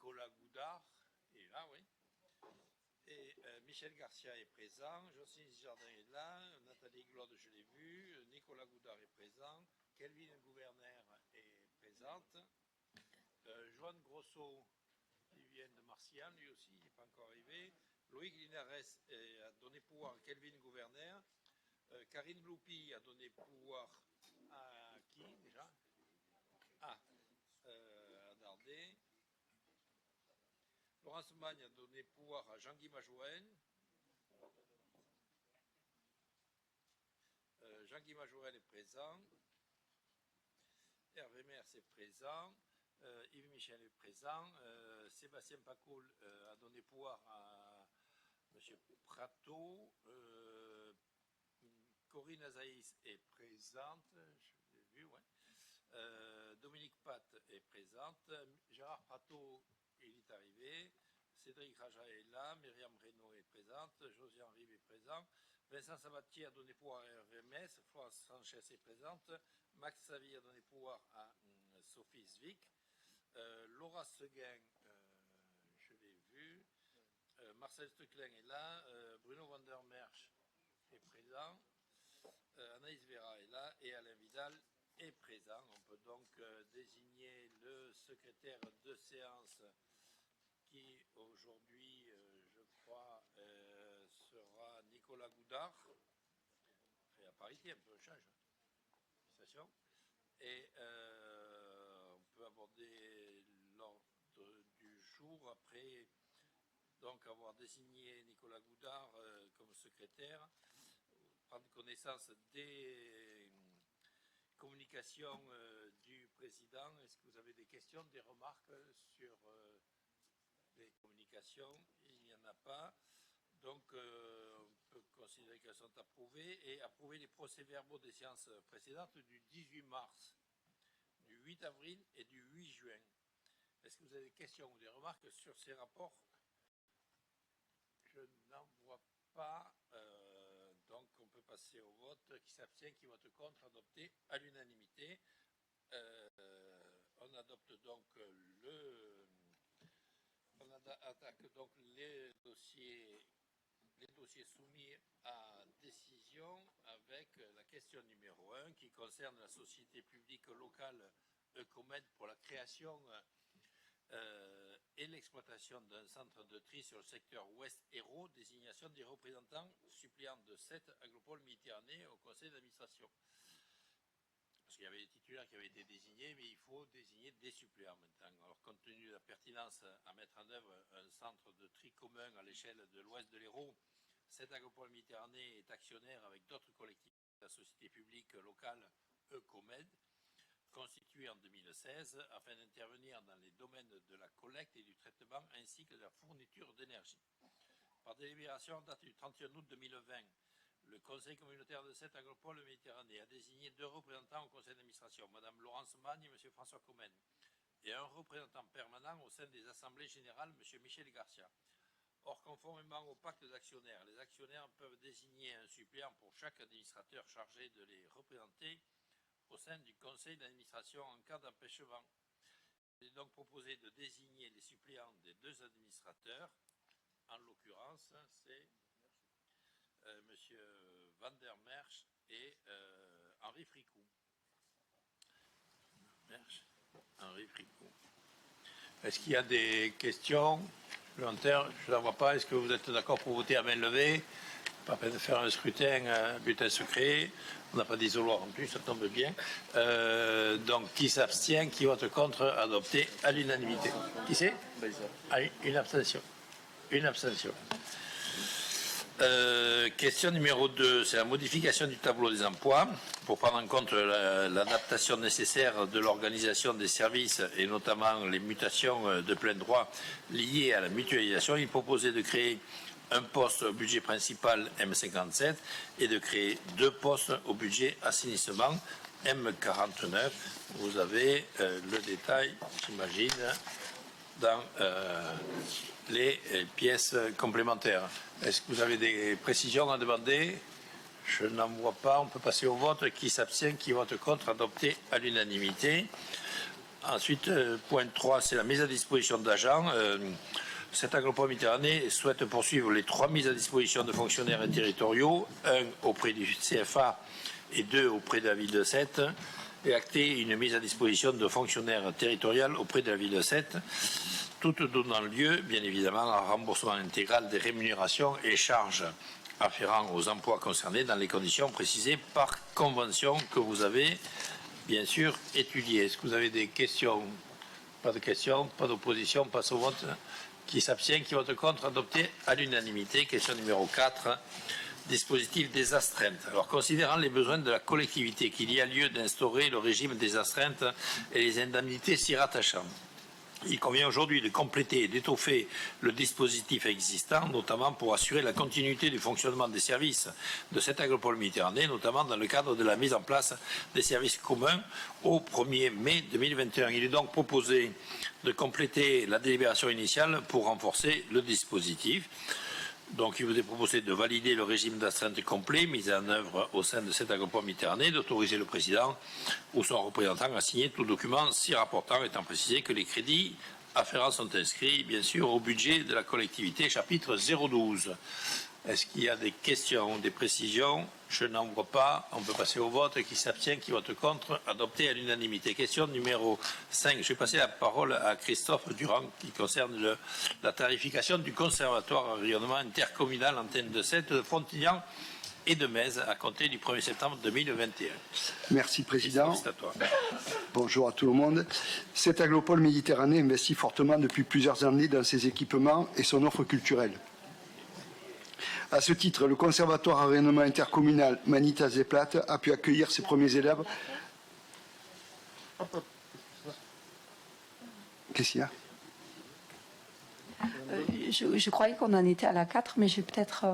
Nicolas Goudard est là, oui. Et Michel Garcia est présent, Jocelyne Jardin est là, Nathalie Glaude, je l'ai vu, Nicolas Goudard est présent, Kelvin Gouverneur est présente, Joanne Grosso, qui vient de Marcian, lui aussi, il n'est pas encore arrivé, Loïc Linares a donné pouvoir à Kelvin Gouverneur, Karine Bloupi a donné pouvoir à qui déjà? À Dardet. Laurence Magne a donné pouvoir à Jean-Guy Majouen. Jean-Guy Majouen est présent. Hervé Mers est présent. Yves Michel est présent. Sébastien Pacoul a donné pouvoir à M. Prato. Corinne Azaïs est présente. Je l'ai vu, ouais. Dominique Pat est présente. Gérard Prato, il est arrivé. Cédric Raja est là, Myriam Reynaud est présente, Josiane Rive est présent, Vincent Sabatier a donné pouvoir à RVMS, Florence Sanchez est présente, Max Savy a donné pouvoir à Sophie Zwick, Laura Seguin, je l'ai vu, Marcel Stucklin est là, Bruno Vandermerch est présent, Anaïs Vera est là et Alain Vidal est présent. On peut donc désigner le secrétaire de séance qui aujourd'hui, je crois, sera Nicolas Goudard. Fait à parité, un peu change. Félicitations. Et on peut aborder l'ordre du jour après donc avoir désigné Nicolas Goudard comme secrétaire, prendre connaissance des communications du président. Est-ce que vous avez des questions, des remarques sur les communications? Il n'y en a pas. Donc, on peut considérer qu'elles sont approuvées et approuver les procès-verbaux des séances précédentes du 18 mars, du 8 avril et du 8 juin. Est-ce que vous avez des questions ou des remarques sur ces rapports? Je n'en vois pas. Donc, on peut passer au vote. Qui s'abstient, qui vote contre, adopté à l'unanimité. On adopte donc on attaque donc les dossiers soumis à décision avec la question numéro 1 qui concerne la société publique locale Eucomed pour la création et l'exploitation d'un centre de tri sur le secteur Ouest-Hérault, désignation des représentants suppléants de 7 agropoles Méditerranée au conseil d'administration. Parce qu'il y avait des titulaires qui avaient été désignés, mais il faut désigner des suppléants maintenant. Alors, compte tenu de la pertinence à mettre en œuvre un centre de tri commun à l'échelle de l'ouest de l'Hérault, cette agropole Méditerranée est actionnaire avec d'autres collectivités de la société publique locale Eucomed, constituée en 2016, afin d'intervenir dans les domaines de la collecte et du traitement ainsi que de la fourniture d'énergie. Par délibération en date du 31 août 2020, le conseil communautaire de cette agropole Méditerranée a désigné 2 représentants au conseil d'administration, Mme Laurence Magne et M. François Comène, et un représentant permanent au sein des assemblées générales, M. Michel Garcia. Or, conformément au pacte d'actionnaires, les actionnaires peuvent désigner un suppléant pour chaque administrateur chargé de les représenter au sein du conseil d'administration en cas d'empêchement. Il est donc proposé de désigner les suppléants des 2 administrateurs. En l'occurrence, c'est M. Vandermerch et Henri Fricou. Henri Fricou. Est-ce qu'il y a des questions supplémentaires? Je n'en vois pas. Est-ce que vous êtes d'accord pour voter à main levée? Pas peine de faire un scrutin, bulletin secret. On n'a pas d'isoloir en plus, ça tombe bien. Donc, qui s'abstient, qui vote contre, adopté à l'unanimité. Qui c'est? Une abstention. Une abstention. Question numéro 2, c'est la modification du tableau des emplois pour prendre en compte l'adaptation nécessaire de l'organisation des services et notamment les mutations de plein droit liées à la mutualisation. Il est proposé de créer un poste au budget principal M57 et de créer 2 postes au budget assainissement M49. Vous avez le détail, j'imagine, dans les pièces complémentaires. Est-ce que vous avez des précisions à demander? Je n'en vois pas. On peut passer au vote. Qui s'abstient, qui vote contre, adopté à l'unanimité. Ensuite, point 3, c'est la mise à disposition d'agents. Cette agropole Méditerranée souhaite poursuivre les 3 mises à disposition de fonctionnaires territoriaux, 1 auprès du CFA et 2 auprès de la ville de Sète, et acter une mise à disposition de fonctionnaires territoriaux auprès de la ville de Sète, toutes donnant lieu, bien évidemment, à un remboursement intégral des rémunérations et charges afférents aux emplois concernés dans les conditions précisées par convention que vous avez, bien sûr, étudiées. Est-ce que vous avez des questions? Pas de questions, pas d'opposition, passe au vote. Qui s'abstient, qui vote contre, adopté à l'unanimité. Question numéro 4. Dispositif des astreintes. Alors, considérant les besoins de la collectivité, qu'il y a lieu d'instaurer le régime des astreintes et les indemnités s'y rattachant, il convient aujourd'hui de compléter et d'étoffer le dispositif existant, notamment pour assurer la continuité du fonctionnement des services de cette agropole Méditerranée, notamment dans le cadre de la mise en place des services communs au 1er mai 2021. Il est donc proposé de compléter la délibération initiale pour renforcer le dispositif. Donc, il vous est proposé de valider le régime d'astreinte complet mis en œuvre au sein de cette agropole Méditerranée, d'autoriser le président ou son représentant à signer tout document s'y rapportant, étant précisé que les crédits afférents sont inscrits, bien sûr, au budget de la collectivité, chapitre 012. Est-ce qu'il y a des questions, des précisions? Je n'en vois pas. On peut passer au vote. Qui s'abstient, qui vote contre? Adopté à l'unanimité. Question numéro 5. Je vais passer la parole à Christophe Durand, qui concerne la tarification du conservatoire à rayonnement intercommunal antenne de Sète, de Frontignan et de Metz à compter du 1er septembre 2021. Merci, Président. C'est à toi. Bonjour à tout le monde. Cette agropole Méditerranée investit fortement depuis plusieurs années dans ses équipements et son offre culturelle. À ce titre, le Conservatoire à rayonnement intercommunal Manitas-Zeplatte a pu accueillir ses premiers élèves. Qu'est-ce qu'il y a? Je croyais qu'on en était à la 4, mais j'ai peut-être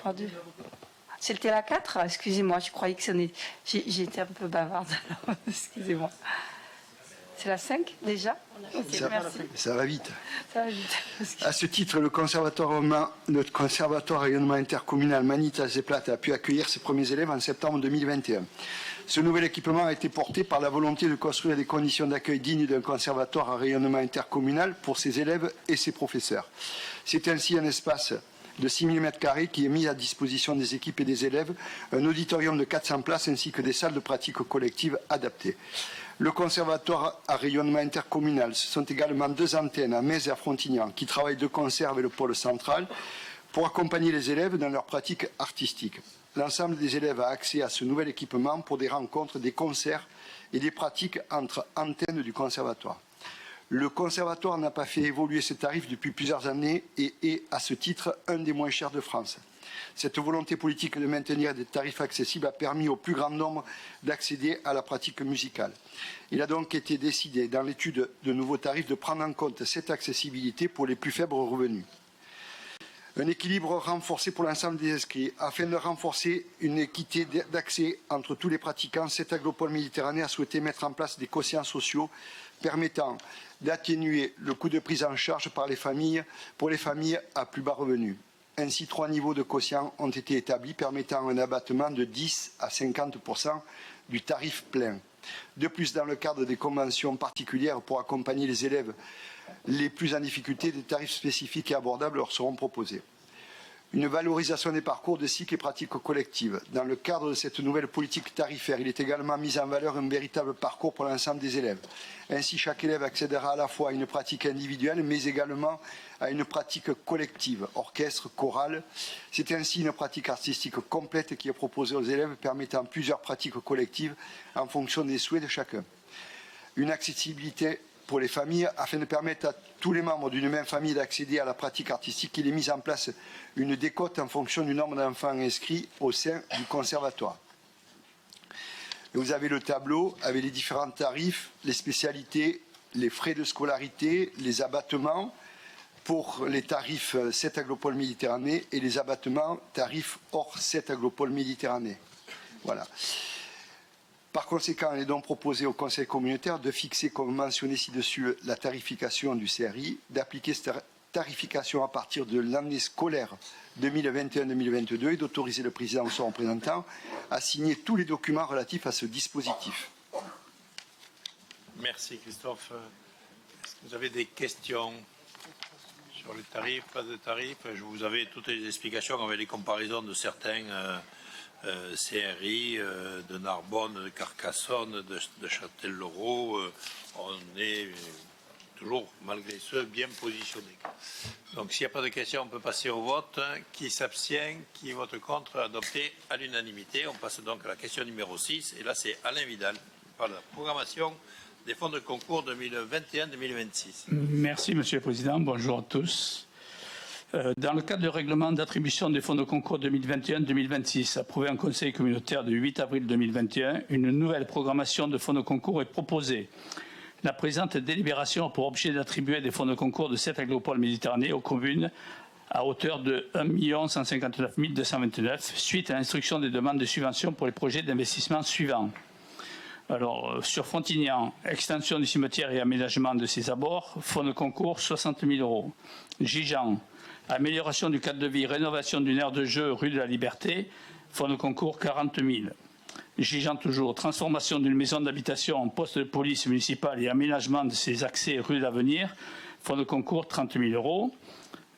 perdu. C'était la 4? Excusez-moi, je croyais que j'étais un peu bavarde. Excusez-moi. C'est la 5 déjà? Okay, merci. Ça va vite. Ça va vite. À ce titre, le Conservatoire rayonnement intercommunal Manitas-Zeplatte a pu accueillir ses premiers élèves en septembre 2021. Ce nouvel équipement a été porté par la volonté de construire des conditions d'accueil dignes d'un conservatoire à rayonnement intercommunal pour ses élèves et ses professeurs. C'est ainsi un espace de 6 000 m² qui est mis à disposition des équipes et des élèves, un auditorium de 400 places ainsi que des salles de pratique collectives adaptées. Le conservatoire à rayonnement intercommunal, ce sont également 2 antennes à Metz et à Frontignan qui travaillent de concert avec le pôle central pour accompagner les élèves dans leur pratique artistique. L'ensemble des élèves a accès à ce nouvel équipement pour des rencontres, des concerts et des pratiques entre antennes du conservatoire. Le conservatoire n'a pas fait évoluer ses tarifs depuis plusieurs années et est, à ce titre, un des moins chers de France. Cette volonté politique de maintenir des tarifs accessibles a permis au plus grand nombre d'accéder à la pratique musicale. Il a donc été décidé, dans l'étude de nouveaux tarifs, de prendre en compte cette accessibilité pour les plus faibles revenus. Un équilibre renforcé pour l'ensemble des inscrits. Afin de renforcer une équité d'accès entre tous les pratiquants, cette agropole Méditerranée a souhaité mettre en place des quotients sociaux permettant d'atténuer le coût de prise en charge par les familles, pour les familles à plus bas revenus. Ainsi, 3 niveaux de quotient ont été établis permettant un abattement de 10 à 50% du tarif plein. De plus, dans le cadre des conventions particulières pour accompagner les élèves les plus en difficulté, des tarifs spécifiques et abordables leur seront proposés. Une valorisation des parcours de cycles et pratiques collectives. Dans le cadre de cette nouvelle politique tarifaire, il est également mis en valeur un véritable parcours pour l'ensemble des élèves. Ainsi, chaque élève accédera à la fois à une pratique individuelle, mais également à une pratique collective, orchestre, chorale. C'est ainsi une pratique artistique complète qui est proposée aux élèves, permettant plusieurs pratiques collectives en fonction des souhaits de chacun. Une accessibilité pour les familles, afin de permettre à tous les membres d'une même famille d'accéder à la pratique artistique, il est mis en place une décote en fonction du nombre d'enfants inscrits au sein du conservatoire. Et vous avez le tableau avec les différents tarifs, les spécialités, les frais de scolarité, les abattements pour les tarifs 7 agropole Méditerranée et les abattements tarifs hors 7 agropole Méditerranée. Voilà. Par conséquent, il est donc proposé au Conseil communautaire de fixer, comme mentionné ci-dessus, la tarification du CRI, d'appliquer cette tarification à partir de l'année scolaire 2021-2022 et d'autoriser le président ou son représentant à signer tous les documents relatifs à ce dispositif. Merci Christophe. Est-ce que vous avez des questions sur les tarifs, pas de tarifs? Je vous avais toutes les explications avec les comparaisons de certains CRI, de Narbonne, de Carcassonne, de Châtellerault. On est toujours, malgré ce, bien positionné. Donc s'il n'y a pas de questions, on peut passer au vote. Qui s'abstient? Qui vote contre? Adopté à l'unanimité. On passe donc à la question numéro 6. Et là, c'est Alain Vidal. Par la programmation des fonds de concours 2021-2026. Merci, Monsieur le Président. Bonjour à tous. Dans le cadre du règlement d'attribution des fonds de concours 2021-2026, approuvé en Conseil communautaire du 8 avril 2021, une nouvelle programmation de fonds de concours est proposée. La présente délibération a pour objet d'attribuer des fonds de concours de 7 agripoles Méditerranée aux communes à hauteur de 1 159 229 suite à l'instruction des demandes de subventions pour les projets d'investissement suivants. Alors, sur Frontignan, extension du cimetière et aménagement de ses abords, fonds de concours 60 000 euros. Gijan, amélioration du cadre de vie, rénovation d'une aire de jeu rue de la Liberté, fonds de concours 40 000. Gijan toujours, transformation d'une maison d'habitation en poste de police municipale et aménagement de ses accès rue de l'Avenir, fonds de concours 30 000 euros.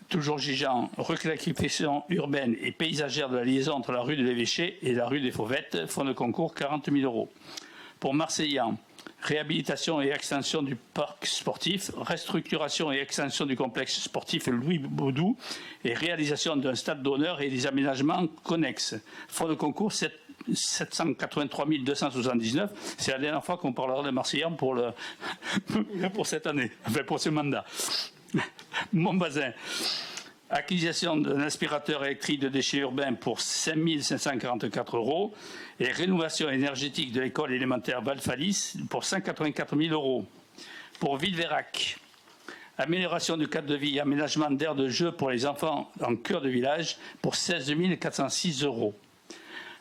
Toujours Gijan, reclassification urbaine et paysagère de la liaison entre la rue de l'Évêché et la rue des Fauvettes, fonds de concours 40 000 euros. Pour Marseillan, réhabilitation et extension du parc sportif, restructuration et extension du complexe sportif Louis Baudou et réalisation d'un stade d'honneur et des aménagements connexes. Fonds de concours 783 279. C'est la dernière fois qu'on parlera de Marseillan pour cette année, enfin pour ce mandat. Montbazin. Acquisition d'un aspirateur électrique de déchets urbains pour 5 544 euros et rénovation énergétique de l'école élémentaire Valfalis pour 184 000 euros. Pour Villeveyrac, amélioration du cadre de vie et aménagement d'aires de jeu pour les enfants en cœur de village pour 16 406 euros.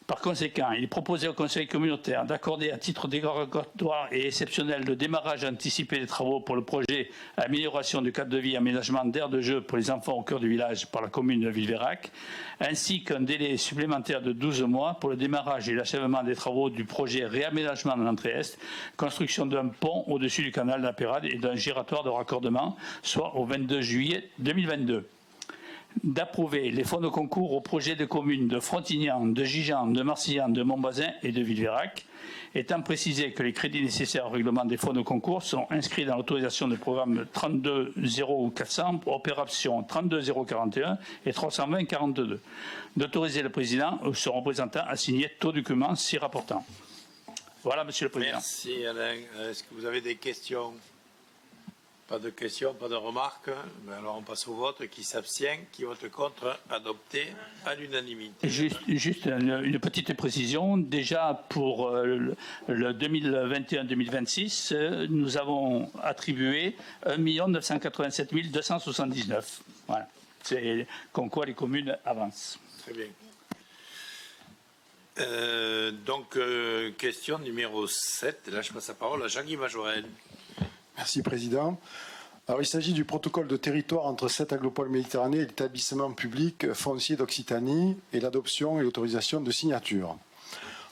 Par conséquent, il est proposé au Conseil communautaire d'accorder à titre dérogatoire et exceptionnel le démarrage anticipé des travaux pour le projet amélioration du cadre de vie et aménagement d'aires de jeu pour les enfants au cœur du village par la commune de Villeveyrac, ainsi qu'un délai supplémentaire de 12 mois pour le démarrage et l'achèvement des travaux du projet réaménagement de l'entrée Est, construction d'un pont au-dessus du canal de la Pérade et d'un giratoire de raccordement, soit au 22 juillet 2022. D'approuver les fonds de concours aux projets de communes de Frontignan, de Gijan, de Marseillan, de Montbazin et de Villeveyrac, étant précisé que les crédits nécessaires au règlement des fonds de concours sont inscrits dans l'autorisation de programme 320400, opération 32041 et 32042. D'autoriser le président ou son représentant à signer tout document s'y rapportant. Voilà, Monsieur le Président. Merci Alain. Est-ce que vous avez des questions? Pas de questions, pas de remarques. Alors on passe au vote. Qui s'abstient? Qui vote contre? Adopté à l'unanimité. Juste une petite précision. Déjà pour le 2021-2026, nous avons attribué 1 987 279. Voilà. C'est comme quoi les communes avancent. Très bien. Question numéro 7. Là, je passe la parole à Jean-Guy Majorel. Merci, Président. Alors, il s'agit du protocole de territoire entre 7 agripoles Méditerranée et l'établissement public foncier d'Occitanie et l'adoption et l'autorisation de signature.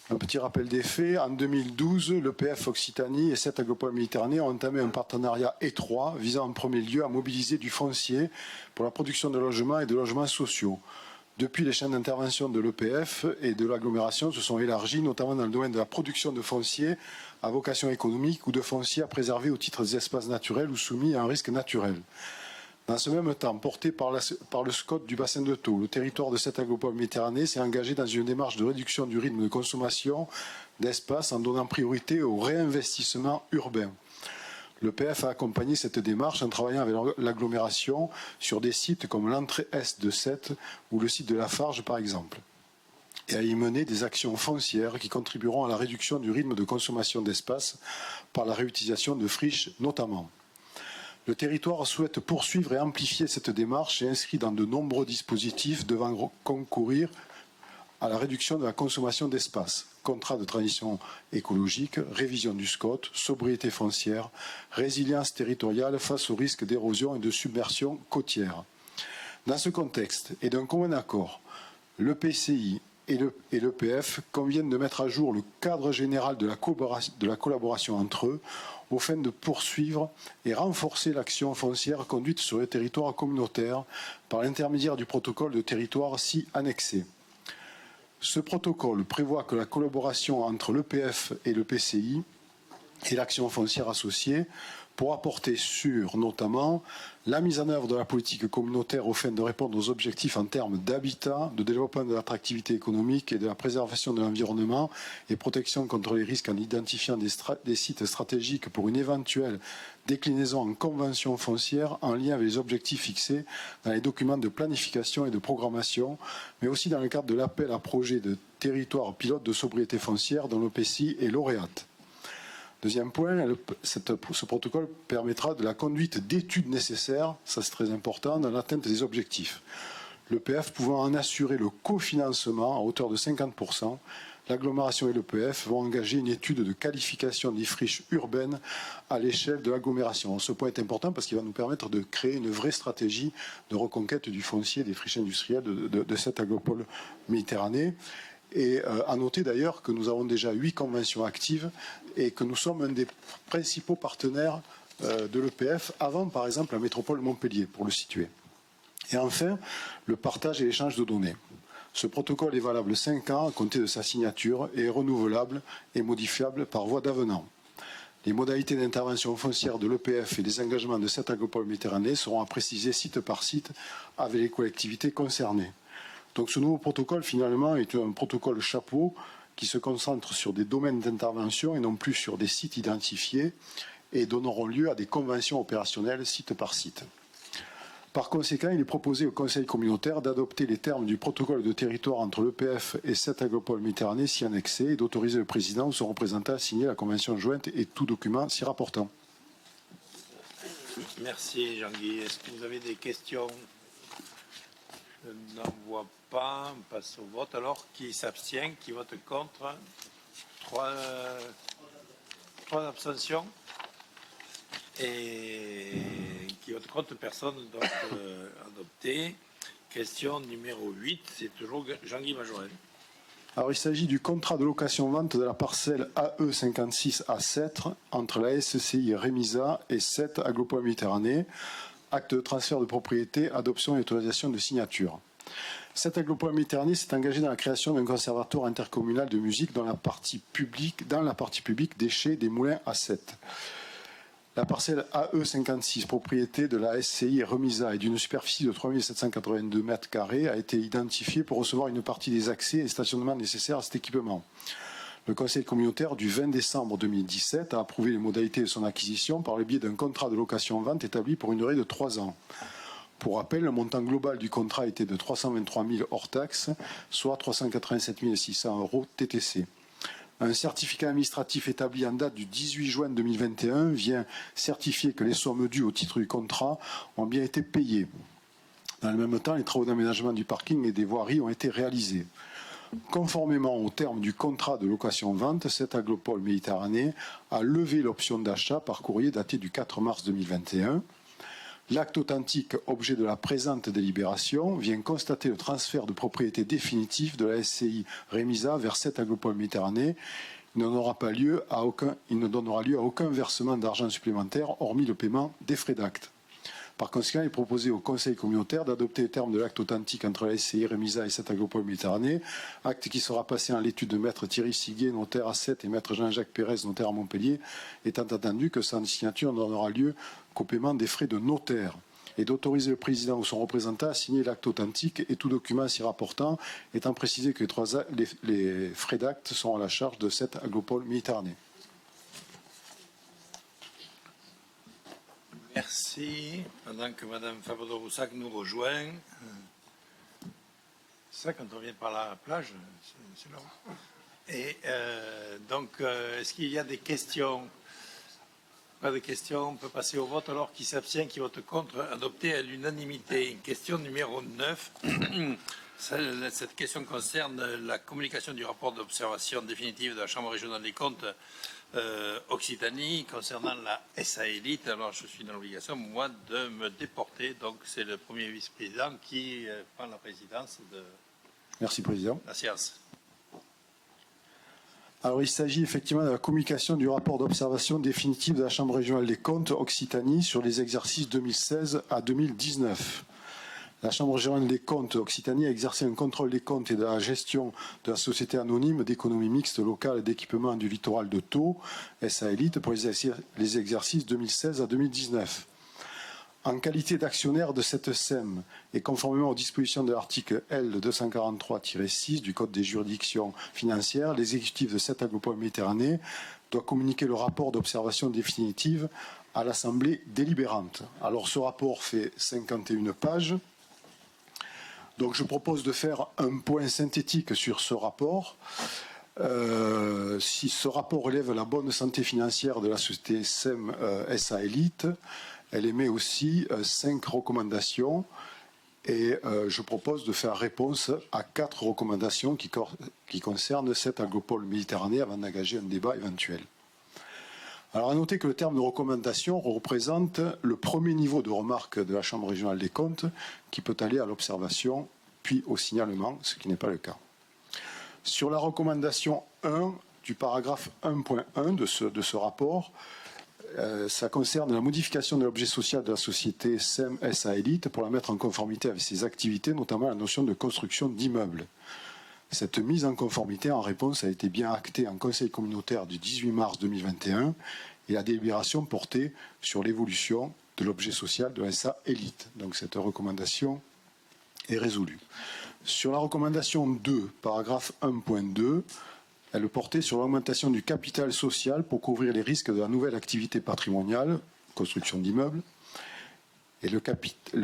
Un petit rappel des faits. En 2012, l'EPF Occitanie et 7 agripoles Méditerranée ont entamé un partenariat étroit visant en premier lieu à mobiliser du foncier pour la production de logements et de logements sociaux. Depuis, les champs d'intervention de l'EPF et de l'agglomération se sont élargis, notamment dans le domaine de la production de foncier à vocation économique ou de foncier à préserver au titre des espaces naturels ou soumis à un risque naturel. Dans ce même temps, porté par le SCOT du bassin de Thau, le territoire de cette agropole Méditerranée s'est engagé dans une démarche de réduction du rythme de consommation d'espace en donnant priorité au réinvestissement urbain. L'EPF a accompagné cette démarche en travaillant avec l'agglomération sur des sites comme l'entrée Est de Sète ou le site de Lafarge par exemple, et à y mener des actions foncières qui contribueront à la réduction du rythme de consommation d'espace par la réutilisation de friches notamment. Le territoire souhaite poursuivre et amplifier cette démarche et inscrit dans de nombreux dispositifs devant concourir à la réduction de la consommation d'espace. Contrat de transition écologique, révision du SCOT, sobriété foncière, résilience territoriale face aux risques d'érosion et de submersion côtière. Dans ce contexte et d'un commun accord, l'EPCI et l'EPF conviennent de mettre à jour le cadre général de la collaboration entre eux au fin de poursuivre et renforcer l'action foncière conduite sur les territoires communautaires par l'intermédiaire du protocole de territoire ci annexé. Ce protocole prévoit que la collaboration entre l'EPF et le PCI et l'action foncière associée pourra porter sur, notamment, la mise en œuvre de la politique communautaire aux fins de répondre aux objectifs en termes d'habitat, de développement de l'attractivité économique et de la préservation de l'environnement et protection contre les risques en identifiant des sites stratégiques pour une éventuelle déclinaison en convention foncière en lien avec les objectifs fixés dans les documents de planification et de programmation, mais aussi dans le cadre de l'appel à projets de territoire pilote de sobriété foncière dont l'EPCI est lauréate. Deuxième point, ce protocole permettra de la conduite d'études nécessaires, ça c'est très important, dans l'atteinte des objectifs. L'EPF pouvant en assurer le cofinancement à hauteur de 50%, l'agglomération et l'EPF vont engager une étude de qualification des friches urbaines à l'échelle de l'agglomération. Ce point est important parce qu'il va nous permettre de créer une vraie stratégie de reconquête du foncier des friches industrielles de cette agropole Méditerranée. Et à noter d'ailleurs que nous avons déjà 8 conventions actives et que nous sommes un des principaux partenaires de l'EPF avant, par exemple, la métropole Montpellier, pour le situer. Et enfin, le partage et l'échange de données. Ce protocole est valable 5 ans à compter de sa signature et est renouvelable et modifiable par voie d'avenant. Les modalités d'intervention foncière de l'EPF et les engagements de cette agropole Méditerranée seront à préciser site par site avec les collectivités concernées. Donc ce nouveau protocole, finalement, est un protocole chapeau qui se concentre sur des domaines d'intervention et non plus sur des sites identifiés et donneront lieu à des conventions opérationnelles site par site. Par conséquent, il est proposé au Conseil communautaire d'adopter les termes du protocole de territoire entre l'EPF et cette agropole Méditerranée s'y annexée et d'autoriser le président ou son représentant à signer la convention jointe et tout document s'y rapportant. Merci Jean-Guy. Est-ce que vous avez des questions? Je n'en vois pas. On passe au vote. Alors, qui s'abstient? Qui vote contre? 3 abstentions. Et qui vote contre? Personne. Donc, adopté. Question numéro 8. C'est toujours Jean-Guy Majorel. Alors, il s'agit du contrat de location-vente de la parcelle AE 56 A7 entre la SCI Remisa et 7 Agropole Méditerranée. Acte de transfert de propriété, adoption et autorisation de signature. Cette agropole Méditerranée s'est engagée dans la création d'un conservatoire intercommunal de musique dans la partie publique déchets des Moulins A7. La parcelle AE 56, propriété de la SCI Remisa et d'une superficie de 3782 m², a été identifiée pour recevoir une partie des accès et stationnements nécessaires à cet équipement. Le Conseil communautaire du 20 décembre 2017 a approuvé les modalités de son acquisition par le biais d'un contrat de location-vente établi pour une durée de 3 ans. Pour rappel, le montant global du contrat était de 323 000 hors taxes, soit 387 600 € TTC. Un certificat administratif établi en date du 18 juin 2021 vient certifier que les sommes dues au titre du contrat ont bien été payées. Dans le même temps, les travaux d'aménagement du parking et des voiries ont été réalisés. Conformément aux termes du contrat de location-vente, cette agropole Méditerranée a levé l'option d'achat par courrier daté du 4 mars 2021. L'acte authentique, objet de la présente délibération, vient constater le transfert de propriété définitif de la SCI Remisa vers cette agropole Méditerranée. Il ne donnera lieu à aucun versement d'argent supplémentaire, hormis le paiement des frais d'acte. Par conséquent, il est proposé au Conseil communautaire d'adopter les termes de l'acte authentique entre la SCI Remisa et cette agropole Méditerranée, acte qui sera passé en l'étude de maître Thierry Siguet, notaire à 7, et maître Jean-Jacques Pérez, notaire à Montpellier, étant attendu que sa signature ne donnera lieu qu'au paiement des frais de notaire, et d'autoriser le président ou son représentant à signer l'acte authentique et tout document s'y rapportant, étant précisé que les frais d'acte sont à la charge de cette agropole Méditerranée. Merci. Pendant que Mme Favreau-Roussac nous rejoint. Ça, quand on vient par la plage, c'est là. Et donc, est-ce qu'il y a des questions? Pas de questions. On peut passer au vote. Alors, qui s'abstient, qui vote contre, adopté à l'unanimité. Question numéro 9. Cette question concerne la communication du rapport d'observation définitive de la Chambre régionale des comptes Occitanie concernant la SA Élite. Alors je suis dans l'obligation, moi, de me déporter. Donc c'est le premier vice-président qui prend la présidence Merci, Président. La séance. Alors, il s'agit effectivement de la communication du rapport d'observation définitive de la Chambre régionale des comptes Occitanie sur les exercices 2016 à 2019. La Chambre régionale des comptes Occitanie a exercé un contrôle des comptes et de la gestion de la Société anonyme d'économie mixte locale et d'équipement du littoral de Thau, SA Élite, pour les exercices 2016 à 2019. En qualité d'actionnaire de cette SEM et conformément aux dispositions de l'article L243-6 du Code des juridictions financières, l'exécutif de cette Agropole Méditerranée doit communiquer le rapport d'observation définitive à l'Assemblée délibérante. Alors ce rapport fait 51 pages. Donc je propose de faire un point synthétique sur ce rapport. Si ce rapport relève la bonne santé financière de la société SEM SA Élite, elle émet aussi 5 recommandations et je propose de faire réponse à 4 recommandations qui concernent cette Agropole Méditerranée avant d'engager un débat éventuel. Alors à noter que le terme de recommandation représente le premier niveau de remarque de la Chambre régionale des comptes qui peut aller à l'observation puis au signalement, ce qui n'est pas le cas. Sur la recommandation 1 du paragraphe 1.1 de ce rapport, ça concerne la modification de l'objet social de la société SEM SA Élite pour la mettre en conformité avec ses activités, notamment la notion de construction d'immeubles. Cette mise en conformité en réponse a été bien actée en Conseil communautaire du 18 mars 2021 et la délibération portait sur l'évolution de l'objet social de la SA Élite. Donc cette recommandation est résolue. Sur la recommandation 2, paragraphe 1.2, elle portait sur l'augmentation du capital social pour couvrir les risques de la nouvelle activité patrimoniale, construction d'immeubles. Et le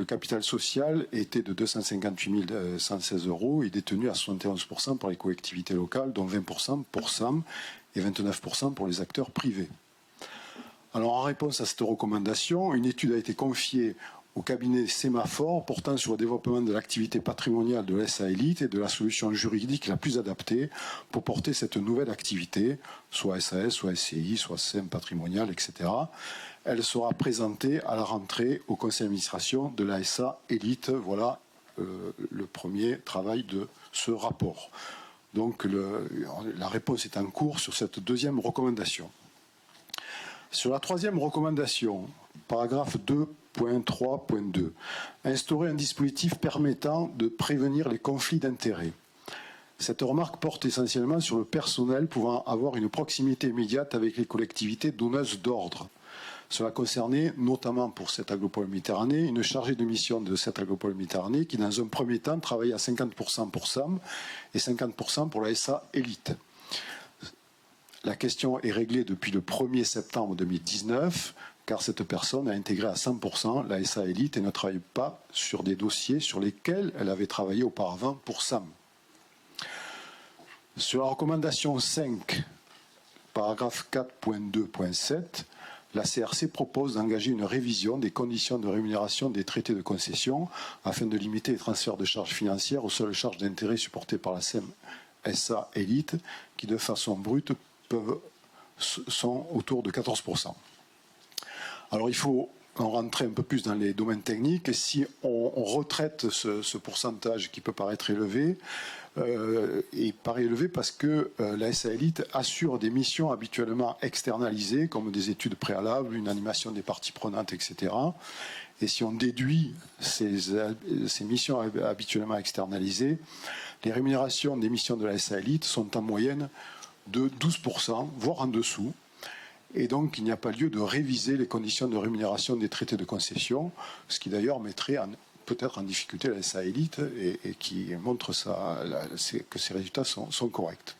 capital social était de 258 116 € et détenu à 71% par les collectivités locales, dont 20% pour SAM et 29% pour les acteurs privés. Alors en réponse à cette recommandation, une étude a été confiée au cabinet Sémaphore portant sur le développement de l'activité patrimoniale de l'SA Élite et de la solution juridique la plus adaptée pour porter cette nouvelle activité, soit SAS, soit SCI, soit SEM patrimonial, etc. Elle sera présentée à la rentrée au conseil d'administration de la SA Élite. Voilà le premier travail de ce rapport. Donc la réponse est en cours sur cette deuxième recommandation. Sur la troisième recommandation, paragraphe 2.3.2, instaurer un dispositif permettant de prévenir les conflits d'intérêts. Cette remarque porte essentiellement sur le personnel pouvant avoir une proximité immédiate avec les collectivités donneuses d'ordre. Cela concernait notamment pour cette Agropole Méditerranée une chargée de mission de cette Agropole Méditerranée qui dans un premier temps travaillait à 50% pour SAM et 50% pour la SA Élite. La question est réglée depuis le 1er septembre 2019, car cette personne a intégré à 100% la SA Élite et ne travaille pas sur des dossiers sur lesquels elle avait travaillé auparavant pour SAM. Sur la recommandation 5, paragraphe 4.2.7, la CRC propose d'engager une révision des conditions de rémunération des traités de concession afin de limiter les transferts de charges financières aux seules charges d'intérêt supportées par la SEM SA Élite, qui de façon brute sont autour de 14%. Alors il faut en rentrer un peu plus dans les domaines techniques. Si on retraite ce pourcentage qui peut paraître élevé, il paraît élevé parce que la SA Élite assure des missions habituellement externalisées, comme des études préalables, une animation des parties prenantes, etc. Et si on déduit ces missions habituellement externalisées, les rémunérations des missions de la SA Élite sont en moyenne de 12%, voire en dessous. Et donc, il n'y a pas lieu de réviser les conditions de rémunération des traités de concession, ce qui d'ailleurs mettrait peut-être en difficulté la SA Élite et qui montre que ces résultats sont corrects.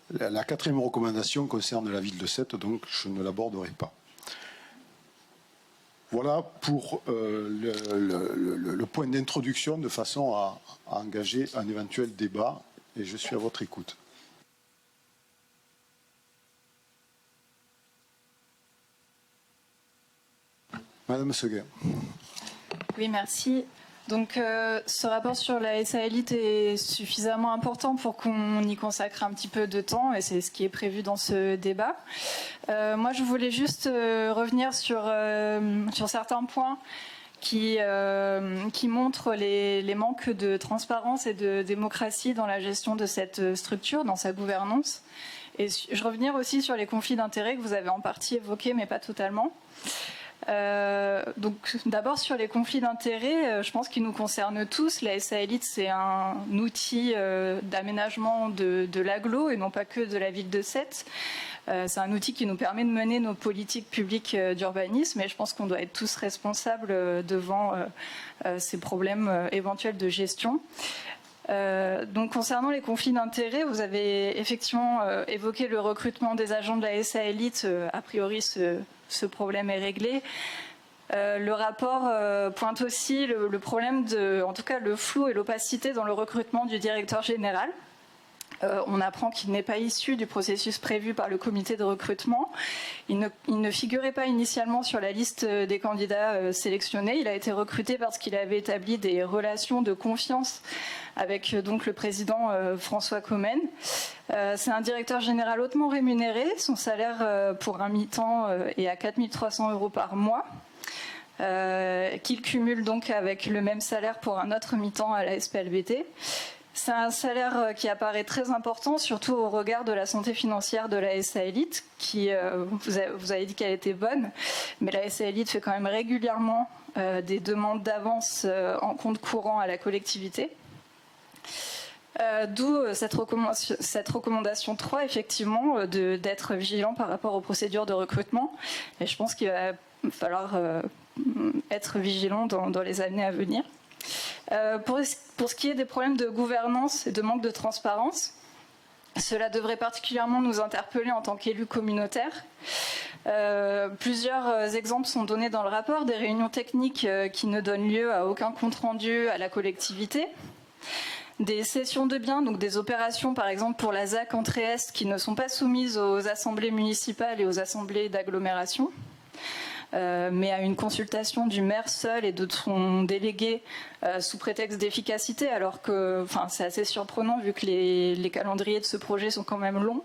La quatrième recommandation concerne la ville de Sète, donc je ne l'aborderai pas. Voilà pour le point d'introduction de façon à engager un éventuel débat et je suis à votre écoute. Madame Seguin. Oui, merci. Donc, ce rapport sur la SA Élite est suffisamment important pour qu'on y consacre un petit peu de temps, et c'est ce qui est prévu dans ce débat. Moi, je voulais juste revenir sur certains points qui montre les manques de transparence et de démocratie dans la gestion de cette structure, dans sa gouvernance. Et je revenir aussi sur les conflits d'intérêts que vous avez en partie évoqués, mais pas totalement. Donc d'abord sur les conflits d'intérêts, je pense qu'ils nous concernent tous. La SA Élite, c'est un outil d'aménagement de l'agglo et non pas que de la ville de Sète. C'est un outil qui nous permet de mener nos politiques publiques d'urbanisme et je pense qu'on doit être tous responsables devant ces problèmes éventuels de gestion. Donc concernant les conflits d'intérêts, vous avez effectivement évoqué le recrutement des agents de la SA Élite. A priori, ce problème est réglé. Le rapport pointe aussi le problème en tout cas le flou et l'opacité dans le recrutement du directeur général. On apprend qu'il n'est pas issu du processus prévu par le comité de recrutement. Il ne figurait pas initialement sur la liste des candidats sélectionnés. Il a été recruté parce qu'il avait établi des relations de confiance avec donc le président François Commen. C'est un directeur général hautement rémunéré. Son salaire pour un mi-temps est à 4 300 € par mois. Qu'il cumule donc avec le même salaire pour un autre mi-temps à la SPLBT. C'est un salaire qui apparaît très important, surtout au regard de la santé financière de la SA Élite, qui, vous avez dit qu'elle était bonne, mais la SA Élite fait quand même régulièrement des demandes d'avance en compte courant à la collectivité. D'où cette recommandation 3, effectivement, d'être vigilant par rapport aux procédures de recrutement. Et je pense qu'il va falloir être vigilant dans les années à venir. Pour ce qui est des problèmes de gouvernance et de manque de transparence, cela devrait particulièrement nous interpeller en tant qu'élus communautaires. Plusieurs exemples sont donnés dans le rapport, des réunions techniques qui ne donnent lieu à aucun compte-rendu à la collectivité, des cessions de biens, donc des opérations par exemple pour la ZAC Entrée-Est qui ne sont pas soumises aux assemblées municipales et aux assemblées d'agglomération. Mais à une consultation du maire seul et de son délégué sous prétexte d'efficacité, alors que c'est assez surprenant vu que les calendriers de ce projet sont quand même longs.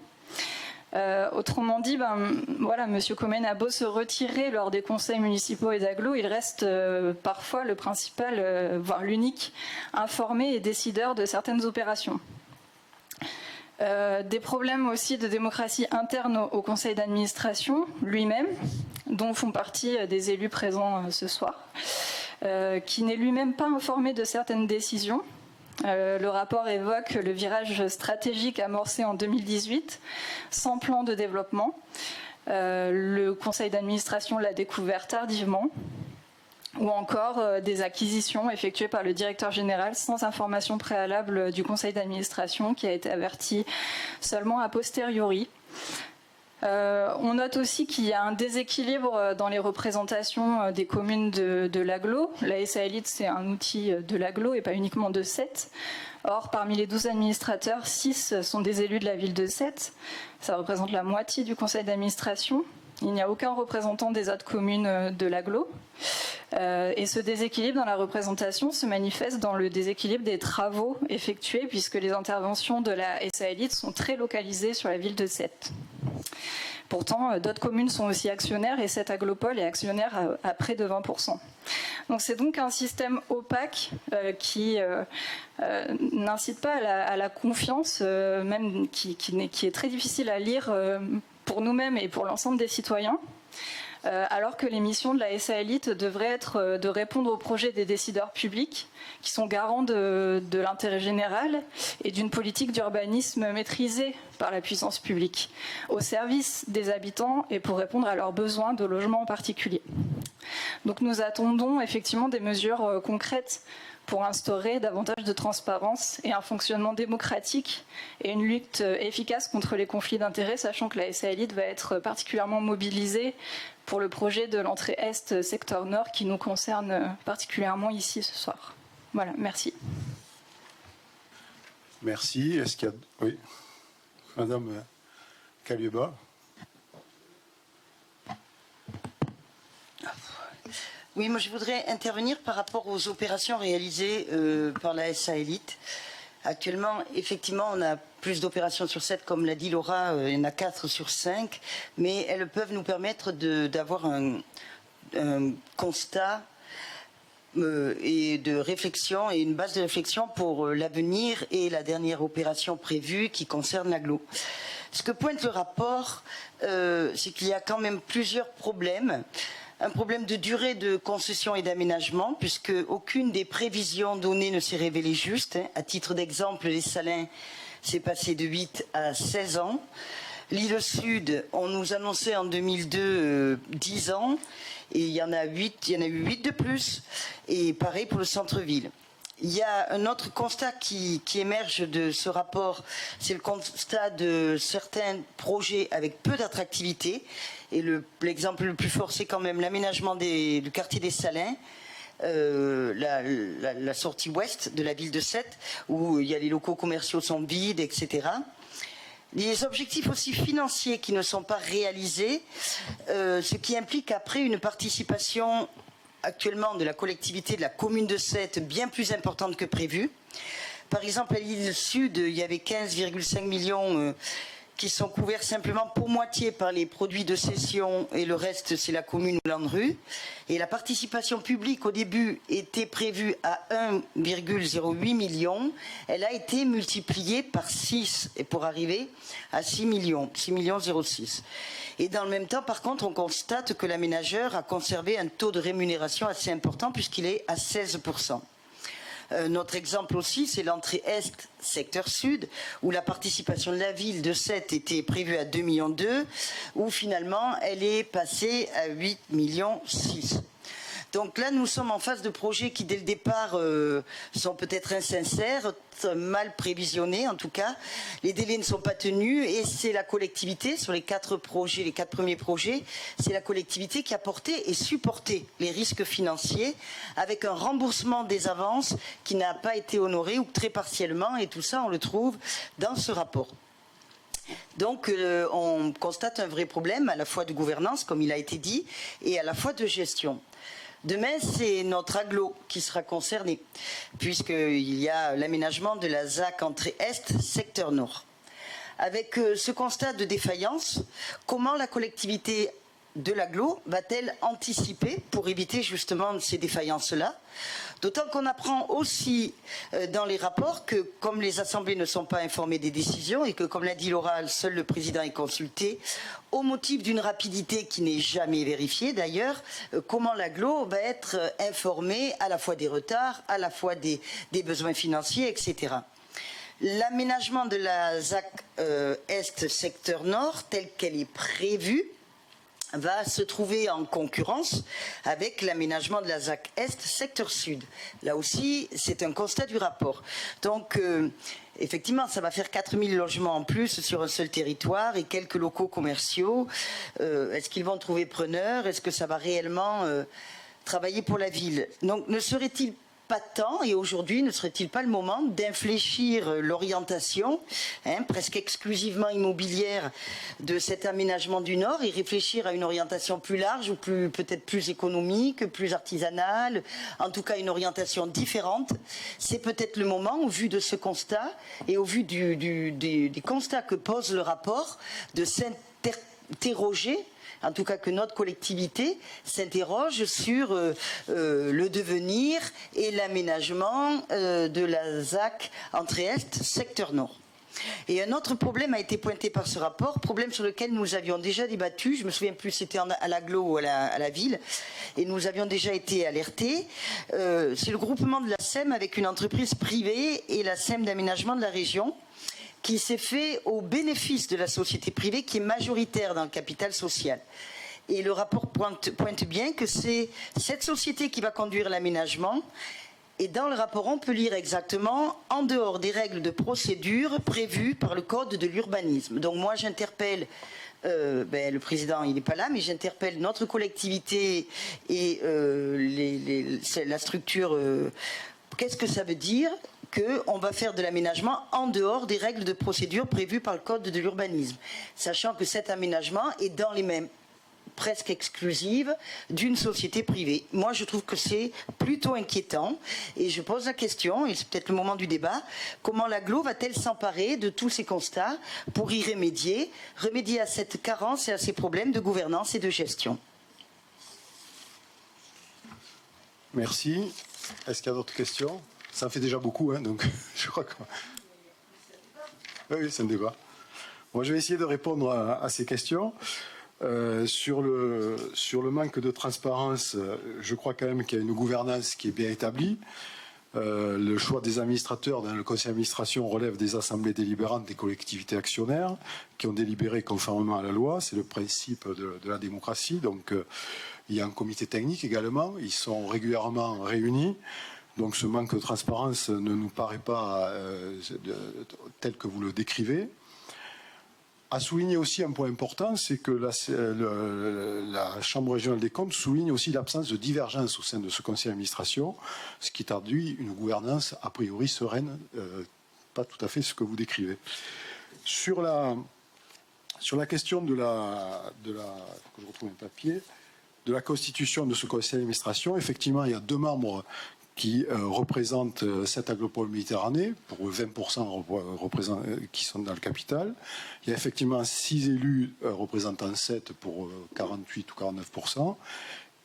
Autrement dit, M. Commen a beau se retirer lors des conseils municipaux et d'agglo, il reste parfois le principal, voire l'unique, informé et décideur de certaines opérations. Des problèmes aussi de démocratie interne au conseil d'administration lui-même, dont font partie des élus présents ce soir, qui n'est lui-même pas informé de certaines décisions. Le rapport évoque le virage stratégique amorcé en 2018, sans plan de développement. Le conseil d'administration l'a découvert tardivement. Ou encore des acquisitions effectuées par le directeur général sans information préalable du conseil d'administration qui a été averti seulement a posteriori. On note aussi qu'il y a un déséquilibre dans les représentations des communes de l'agglo. La SA Élite, c'est un outil de l'agglo et pas uniquement de Sète. Or, parmi les 12 administrateurs, 6 sont des élus de la ville de Sète. Ça représente la moitié du conseil d'administration. Il n'y a aucun représentant des autres communes de l'agglo. Et ce déséquilibre dans la représentation se manifeste dans le déséquilibre des travaux effectués puisque les interventions de la SA Élite sont très localisées sur la ville de Sète. Pourtant, d'autres communes sont aussi actionnaires et Sète Agglopole est actionnaire à près de 20%. Donc c'est donc un système opaque qui n'incite pas à la confiance, même qui est très difficile à lire pour nous-mêmes et pour l'ensemble des citoyens. Alors que les missions de la SA Élite devraient être de répondre aux projets des décideurs publics qui sont garants de l'intérêt général et d'une politique d'urbanisme maîtrisée par la puissance publique, au service des habitants et pour répondre à leurs besoins de logement en particulier. Donc nous attendons effectivement des mesures concrètes pour instaurer davantage de transparence et un fonctionnement démocratique et une lutte efficace contre les conflits d'intérêts, sachant que la SA Élite va être particulièrement mobilisée pour le projet de l'entrée Est secteur Nord qui nous concerne particulièrement ici ce soir. Voilà, merci. Merci. Est-ce qu'il y a... Oui. Madame Kalieba. Oui, moi je voudrais intervenir par rapport aux opérations réalisées par la SA Élite. Actuellement, effectivement, on a plus d'opérations sur 7, comme l'a dit Laura, il y en a 4 sur 5, mais elles peuvent nous permettre d'avoir un constat et de réflexion et une base de réflexion pour l'avenir et la dernière opération prévue qui concerne l'agglo. Ce que pointe le rapport, c'est qu'il y a quand même plusieurs problèmes. Un problème de durée de concession et d'aménagement, puisque aucune des prévisions données ne s'est révélée juste. À titre d'exemple, les Salins, c'est passé de 8 à 16 ans. L'île Sud, on nous annonçait en 2002 10 ans, et il y en a eu 8 de plus, et pareil pour le centre-ville. Il y a un autre constat qui émerge de ce rapport, c'est le constat de certains projets avec peu d'attractivité. Et l'exemple le plus fort, c'est quand même l'aménagement du quartier des Salins, la sortie ouest de la ville de Sète, où il y a les locaux commerciaux sont vides, etc. Les objectifs aussi financiers qui ne sont pas réalisés, ce qui implique après une participation actuellement de la collectivité de la commune de Sète bien plus importante que prévu. Par exemple, à l'île Sud, il y avait 15,5 millions qui sont couverts simplement pour moitié par les produits de cession et le reste c'est la commune ou l'ANRU. Et la participation publique au début était prévue à 1,08 million. Elle a été multipliée par 6 et pour arriver à 6 millions 06. Et dans le même temps, par contre, on constate que l'aménageur a conservé un taux de rémunération assez important puisqu'il est à 16%. Notre exemple aussi, c'est l'entrée Est, secteur Sud, où la participation de la ville de Sète était prévue à 2,2 millions, où finalement elle est passée à 8,6 millions. Donc là, nous sommes en face de projets qui, dès le départ, sont peut-être insincères, mal prévisionnés en tout cas. Les délais ne sont pas tenus et c'est la collectivité, sur les 4 projets, les 4 premiers projets, c'est la collectivité qui a porté et supporté les risques financiers avec un remboursement des avances qui n'a pas été honoré ou très partiellement, et tout ça, on le trouve dans ce rapport. Donc on constate un vrai problème à la fois de gouvernance, comme il a été dit, et à la fois de gestion. Demain, c'est notre agglo qui sera concerné, puisqu'il y a l'aménagement de la ZAC entrée Est, secteur Nord. Avec ce constat de défaillance, comment la collectivité de l'agglo va-t-elle anticiper pour éviter justement ces défaillances-là? D'autant qu'on apprend aussi dans les rapports que comme les assemblées ne sont pas informées des décisions et que comme l'a dit Laura, seul le président est consulté, au motif d'une rapidité qui n'est jamais vérifiée d'ailleurs, comment l'agglo va être informée à la fois des retards, à la fois des besoins financiers, etc. L'aménagement de la ZAC Est secteur Nord, telle qu'elle est prévue, va se trouver en concurrence avec l'aménagement de la ZAC Est secteur Sud. Là aussi, c'est un constat du rapport. Donc, effectivement, ça va faire 4000 logements en plus sur un seul territoire et quelques locaux commerciaux. Est-ce qu'ils vont trouver preneur? Est-ce que ça va réellement travailler pour la ville? Donc, ne serait-il pas temps, et aujourd'hui ne serait-il pas le moment d'infléchir l'orientation, presque exclusivement immobilière de cet aménagement du Nord et réfléchir à une orientation plus large ou peut-être plus économique, plus artisanale, en tout cas une orientation différente. C'est peut-être le moment, au vu de ce constat et au vu des constats que pose le rapport, de s'interroger, en tout cas que notre collectivité s'interroge sur le devenir et l'aménagement de la ZAC entrée Est, secteur Nord. Et un autre problème a été pointé par ce rapport, problème sur lequel nous avions déjà débattu, je me souviens plus si c'était à l'agglo ou à la ville, et nous avions déjà été alertés, c'est le groupement de la SEM avec une entreprise privée et la SEM d'aménagement de la région, qui s'est fait au bénéfice de la société privée qui est majoritaire dans le capital social. Et le rapport pointe bien que c'est cette société qui va conduire l'aménagement. Et dans le rapport, on peut lire exactement en dehors des règles de procédure prévues par le code de l'urbanisme. Donc moi j'interpelle, le président il n'est pas là, mais j'interpelle notre collectivité et la structure. Qu'est-ce que ça veut dire ? Qu'on va faire de l'aménagement en dehors des règles de procédure prévues par le code de l'urbanisme, sachant que cet aménagement est dans les mêmes presque exclusives d'une société privée. Moi, je trouve que c'est plutôt inquiétant et je pose la question, et c'est peut-être le moment du débat, comment l'agglo va-t-elle s'emparer de tous ces constats pour y remédier à cette carence et à ces problèmes de gouvernance et de gestion? Merci. Est-ce qu'il y a d'autres questions? Ça en fait déjà beaucoup, hein, donc je crois que... Oui, c'est un débat. Bon, je vais essayer de répondre à ces questions. Sur le manque de transparence, je crois quand même qu'il y a une gouvernance qui est bien établie. Le choix des administrateurs dans le conseil d'administration relève des assemblées délibérantes des collectivités actionnaires qui ont délibéré conformément à la loi. C'est le principe de la démocratie. Donc, il y a un comité technique également. Ils sont régulièrement réunis. Donc, ce manque de transparence ne nous paraît pas tel que vous le décrivez. À souligner aussi un point important, c'est que la Chambre régionale des comptes souligne aussi l'absence de divergence au sein de ce conseil d'administration, ce qui traduit une gouvernance a priori sereine, pas tout à fait ce que vous décrivez. Sur la question que je retrouve un papier, de la constitution de ce conseil d'administration, effectivement, il y a 2 membres qui représentent 7 agglomérations Méditerranée, pour 20% qui sont dans le capital. Il y a effectivement 6 élus représentant 7 pour 48 ou 49%.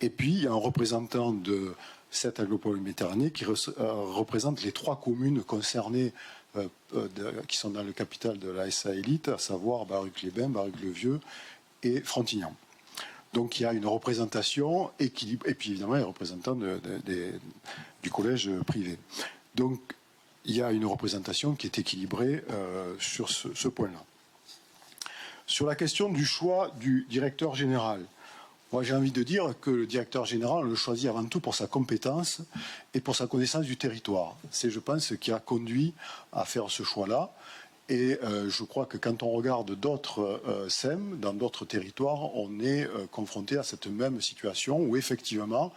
Et puis, il y a un représentant de 7 agglomérations Méditerranée qui représente les 3 communes concernées qui sont dans le capital de la SA Élite, à savoir Baruc-les-Bains, Baruc-le-Vieux et Frontignan. Donc il y a une représentation équilibrée, et puis évidemment les représentants du collège privé. Donc il y a une représentation qui est équilibrée sur ce point-là. Sur la question du choix du directeur général, moi j'ai envie de dire que le directeur général on le choisit avant tout pour sa compétence et pour sa connaissance du territoire. C'est, je pense, ce qui a conduit à faire ce choix-là. Et je crois que quand on regarde d'autres SEM, dans d'autres territoires, on est confronté à cette même situation où effectivement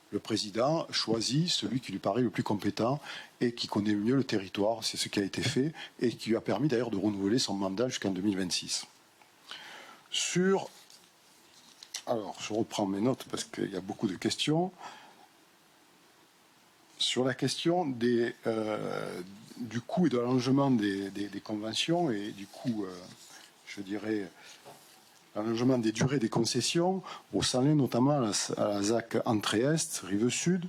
le président choisit celui qui lui paraît le plus compétent et qui connaît mieux le territoire. C'est ce qui a été fait et qui lui a permis d'ailleurs de renouveler son mandat jusqu'en 2026. Alors, je reprends mes notes parce qu'il y a beaucoup de questions. Sur la question du coût et de l'allongement des conventions et du coût, je dirais, l'allongement des durées des concessions, au Salin notamment à la ZAC Entrée-Est, Rive-Sud,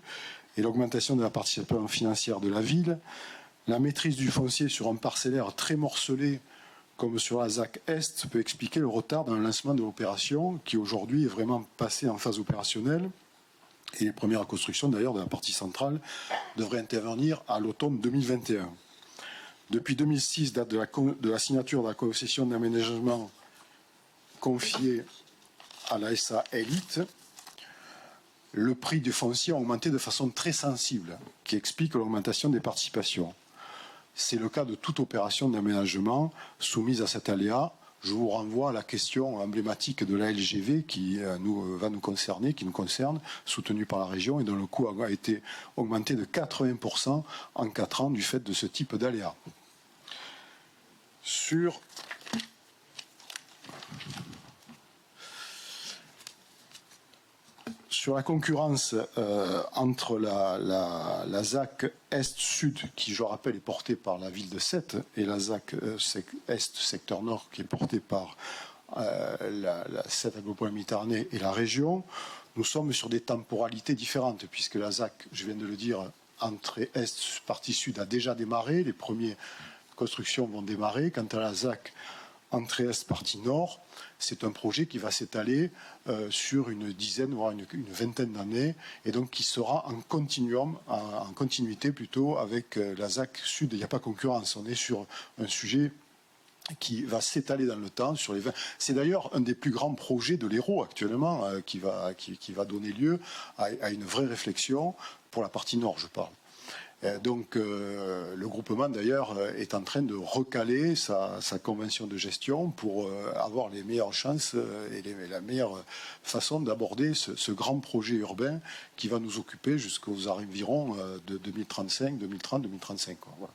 et l'augmentation de la participation financière de la ville, la maîtrise du foncier sur un parcellaire très morcelé comme sur la ZAC Est peut expliquer le retard dans le lancement de l'opération qui aujourd'hui est vraiment passé en phase opérationnelle. Et les premières constructions, d'ailleurs, de la partie centrale, devraient intervenir à l'automne 2021. Depuis 2006, date de la signature de la concession d'aménagement confiée à la SA Élite, le prix du foncier a augmenté de façon très sensible, qui explique l'augmentation des participations. C'est le cas de toute opération d'aménagement soumise à cet aléa. Je vous renvoie à la question emblématique de la LGV qui va nous concerner, qui nous concerne, soutenue par la région et dont le coût a été augmenté de 80% en 4 ans du fait de ce type d'aléa. Sur la concurrence entre la ZAC Est-Sud, qui, je rappelle, est portée par la ville de Sète, et la ZAC Est secteur Nord, qui est portée par la Sète agglomération Méditerranée et la région, nous sommes sur des temporalités différentes, puisque la ZAC, je viens de le dire, entrée Est, partie Sud, a déjà démarré, les premières constructions vont démarrer. Quant à la ZAC entrée Est, partie Nord, c'est un projet qui va s'étaler sur une dizaine, voire une vingtaine d'années, et donc qui sera en continuité plutôt avec la ZAC Sud. Il n'y a pas concurrence, on est sur un sujet qui va s'étaler dans le temps sur les 20. C'est d'ailleurs un des plus grands projets de l'Hérault actuellement qui va donner lieu à une vraie réflexion pour la partie Nord, je parle. Donc le groupement d'ailleurs est en train de recaler sa convention de gestion pour avoir les meilleures chances et la meilleure façon d'aborder ce grand projet urbain qui va nous occuper jusqu'aux environs de 2035, 2030, 2035. Voilà.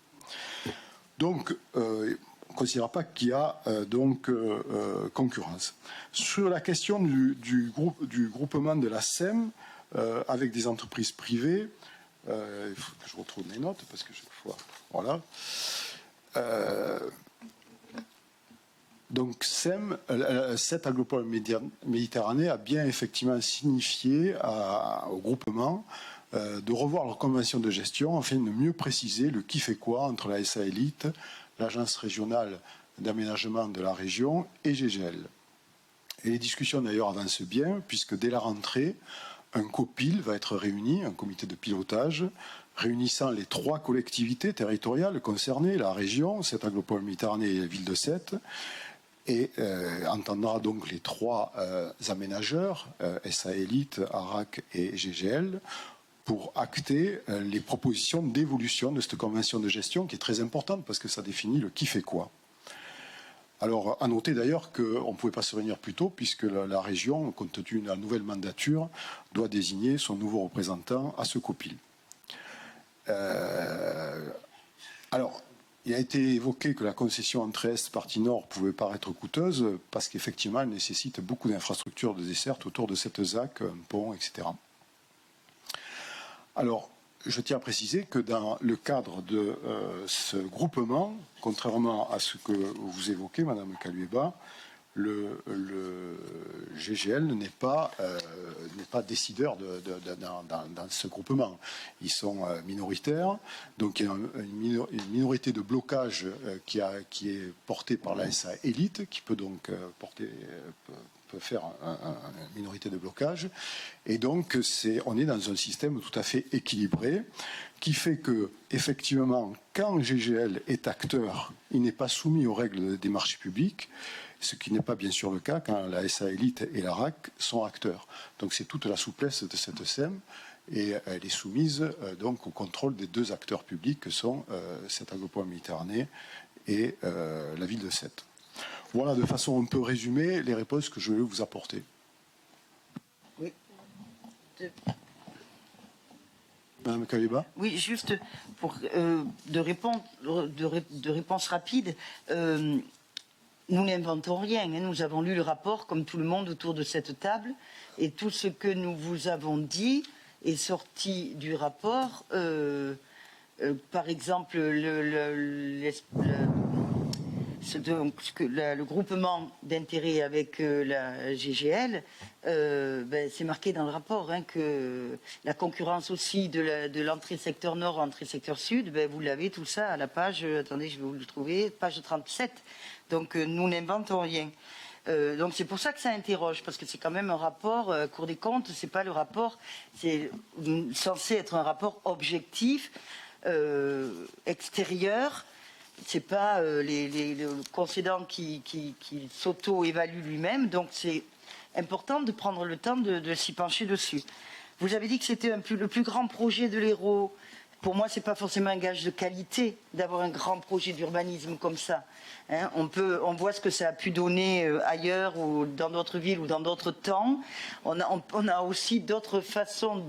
Donc on ne considère pas qu'il y a concurrence. Sur la question du groupement de la SEM avec des entreprises privées, il faut que je retrouve mes notes parce que chaque fois, voilà. Donc SEM, cette agglomération Méditerranée a bien effectivement signifié au groupement de revoir leur convention de gestion afin de mieux préciser le qui fait quoi entre la SA Élite, l'Agence régionale d'aménagement de la région et GGL. Et les discussions d'ailleurs avancent bien, puisque dès la rentrée, un COPIL va être réuni, un comité de pilotage, réunissant les 3 collectivités territoriales concernées, la région, cette Agglo-Pôle-Méditerranée et la ville de Sète, et entendra donc les 3 aménageurs, SA Élite, ARAC et GGL, pour acter les propositions d'évolution de cette convention de gestion qui est très importante parce que ça définit le qui fait quoi. Alors, à noter d'ailleurs qu'on ne pouvait pas se réunir plus tôt puisque la région, compte tenu de la nouvelle mandature, doit désigner son nouveau représentant à ce COPIL. Alors, il a été évoqué que la concession entre Est, partie Nord, pouvait paraître coûteuse parce qu'effectivement, elle nécessite beaucoup d'infrastructures de desserte autour de cette ZAC, un pont, etc. Alors, je tiens à préciser que dans le cadre de ce groupement, contrairement à ce que vous évoquez, Madame Kalueba, le GGL n'est pas décideur dans ce groupement. Ils sont minoritaires, donc il y a une minorité de blocage qui est portée par la SA Élite, qui peut donc faire une minorité de blocage. Et donc, on est dans un système tout à fait équilibré qui fait que, effectivement, quand GGL est acteur, il n'est pas soumis aux règles des marchés publics, ce qui n'est pas bien sûr le cas quand la SA Élite et la RAC sont acteurs. Donc, c'est toute la souplesse de cette SEM et elle est soumise donc au contrôle des 2 acteurs publics que sont cette Agglo-Pôle-Méditerranée et la ville de Sète. Voilà de façon un peu résumée les réponses que je vais vous apporter. Oui. Madame Kalueba ? Oui, juste pour de réponse rapide. Nous n'inventons rien. Hein. Nous avons lu le rapport comme tout le monde autour de cette table et tout ce que nous vous avons dit est sorti du rapport. Par exemple, le groupement d'intérêt avec la GGL, c'est marqué dans le rapport hein, que la concurrence aussi de l'entrée secteur nord, entrée secteur sud, vous l'avez tout ça à la page, attendez, je vais vous le trouver, page 37. Donc nous n'inventons rien. Donc c'est pour ça que ça interroge, parce que c'est quand même un rapport, Cour des comptes, c'est pas le rapport, c'est censé être un rapport objectif, extérieur. C'est pas le concédant qui s'auto-évalue lui-même, donc c'est important de prendre le temps de s'y pencher dessus. Vous avez dit que c'était le plus grand projet de l'Hérault. Pour moi, c'est pas forcément un gage de qualité d'avoir un grand projet d'urbanisme comme ça. Hein, on voit ce que ça a pu donner ailleurs ou dans d'autres villes ou dans d'autres temps. On a aussi d'autres façons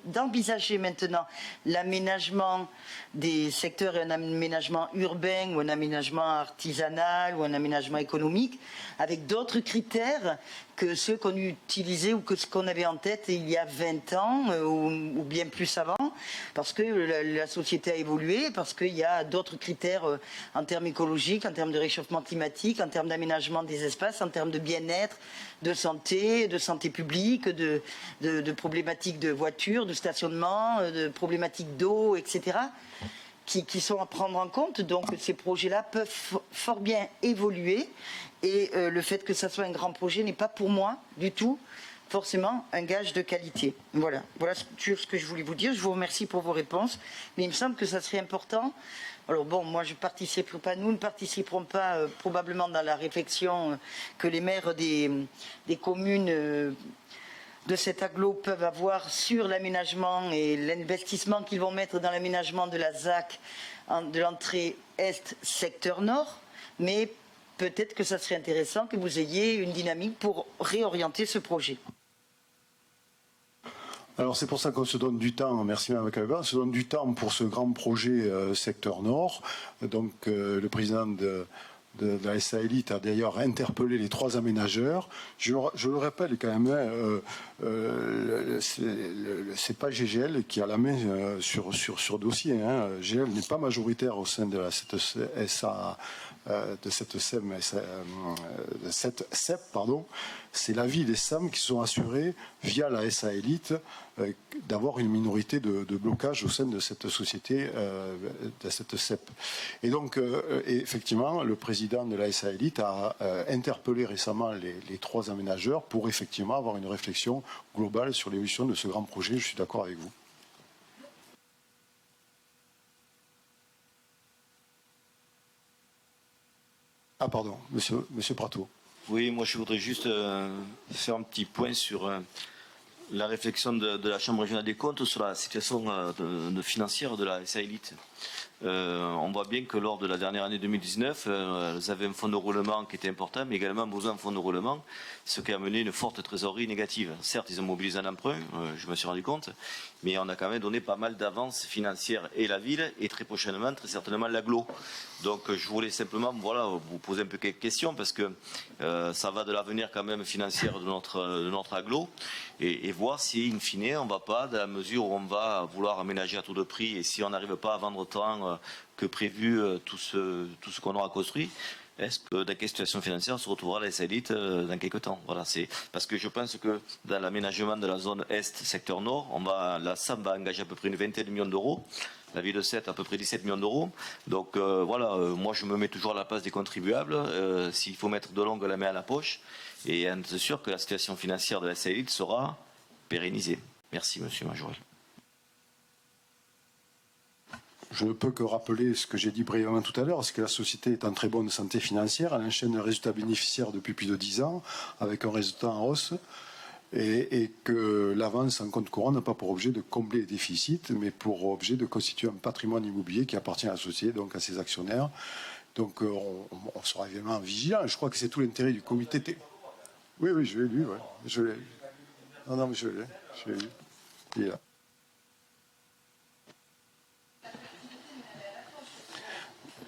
d'envisager maintenant l'aménagement des secteurs et un aménagement urbain ou un aménagement artisanal ou un aménagement économique avec d'autres critères que ceux qu'on utilisait ou que ce qu'on avait en tête il y a 20 ans ou bien plus avant, parce que la société a évolué, parce qu'il y a d'autres critères en termes écologiques, en termes de réchauffement climatique, en termes d'aménagement des espaces, en termes de bien-être, de santé publique, de problématiques de voitures, de stationnement, de problématiques d'eau, etc., qui sont à prendre en compte. Donc ces projets-là peuvent fort bien évoluer et le fait que ça soit un grand projet n'est pas pour moi du tout forcément un gage de qualité. Voilà ce que je voulais vous dire. Je vous remercie pour vos réponses, mais il me semble que ça serait important. Alors bon, moi je participerai pas, nous ne participerons pas probablement dans la réflexion que les maires des communes de cet agglo peuvent avoir sur l'aménagement et l'investissement qu'ils vont mettre dans l'aménagement de la ZAC de l'entrée Est secteur Nord, mais peut-être que ça serait intéressant que vous ayez une dynamique pour réorienter ce projet. Alors c'est pour ça qu'on se donne du temps, merci Mme Kalueba, on se donne du temps pour ce grand projet secteur Nord. Donc le président de la SA Élite a d'ailleurs interpellé les 3 aménageurs. Je le rappelle quand même, c'est pas GGL qui a la main sur dossier. Hein. GGL n'est pas majoritaire au sein de cette SA, de cette SEM, de cette CEP, pardon. C'est la ville et SAM qui sont assurés via la SA Élite d'avoir une minorité de blocage au sein de cette société, de cette CEP. Et donc, effectivement, le président de la SA Élite a interpellé récemment les 3 aménageurs pour effectivement avoir une réflexion globale sur l'évolution de ce grand projet. Je suis d'accord avec vous. Ah pardon, monsieur Prato. Oui, moi je voudrais juste faire un petit point sur la réflexion de la Chambre régionale des comptes sur la situation financière de la SA Élite. On voit bien que lors de la dernière année 2019, elles avaient un fonds de roulement qui était important, mais également besoin de fonds de roulement, ce qui a amené une forte trésorerie négative. Certes, ils ont mobilisé un emprunt, je me suis rendu compte, mais on a quand même donné pas mal d'avances financières et la ville, et très prochainement, très certainement l'agglo. Donc je voulais simplement vous poser un peu quelques questions, parce que ça va de l'avenir quand même financier de notre agglo, et voir si, in fine, on ne va pas, dans la mesure où on va vouloir aménager à tout de prix, et si on n'arrive pas à vendre autant que prévu tout ce qu'on aura construit, est-ce que dans quelle situation financière on se retrouvera la SA Élite dans quelques temps? Voilà, c'est parce que je pense que dans l'aménagement de la zone Est, secteur Nord, la SAM va engager à peu près une vingtaine de millions d'euros, la ville de Sète à peu près 17 millions d'euros. Donc moi je me mets toujours à la place des contribuables, s'il faut mettre de longue la main à la poche, et être sûr que la situation financière de la SA Élite sera pérennisée. Merci monsieur Majorel. Je ne peux que rappeler ce que j'ai dit brièvement tout à l'heure, c'est que la société est en très bonne santé financière, elle enchaîne un résultat bénéficiaire depuis plus de 10 ans, avec un résultat en hausse, et que l'avance en compte courant n'a pas pour objet de combler les déficits, mais pour objet de constituer un patrimoine immobilier qui appartient à la société, donc à ses actionnaires. Donc on sera évidemment vigilant. Je crois que c'est tout l'intérêt du comité. Oui, je l'ai lu. Ouais. Je l'ai. Non, mais je l'ai lu. Il est là.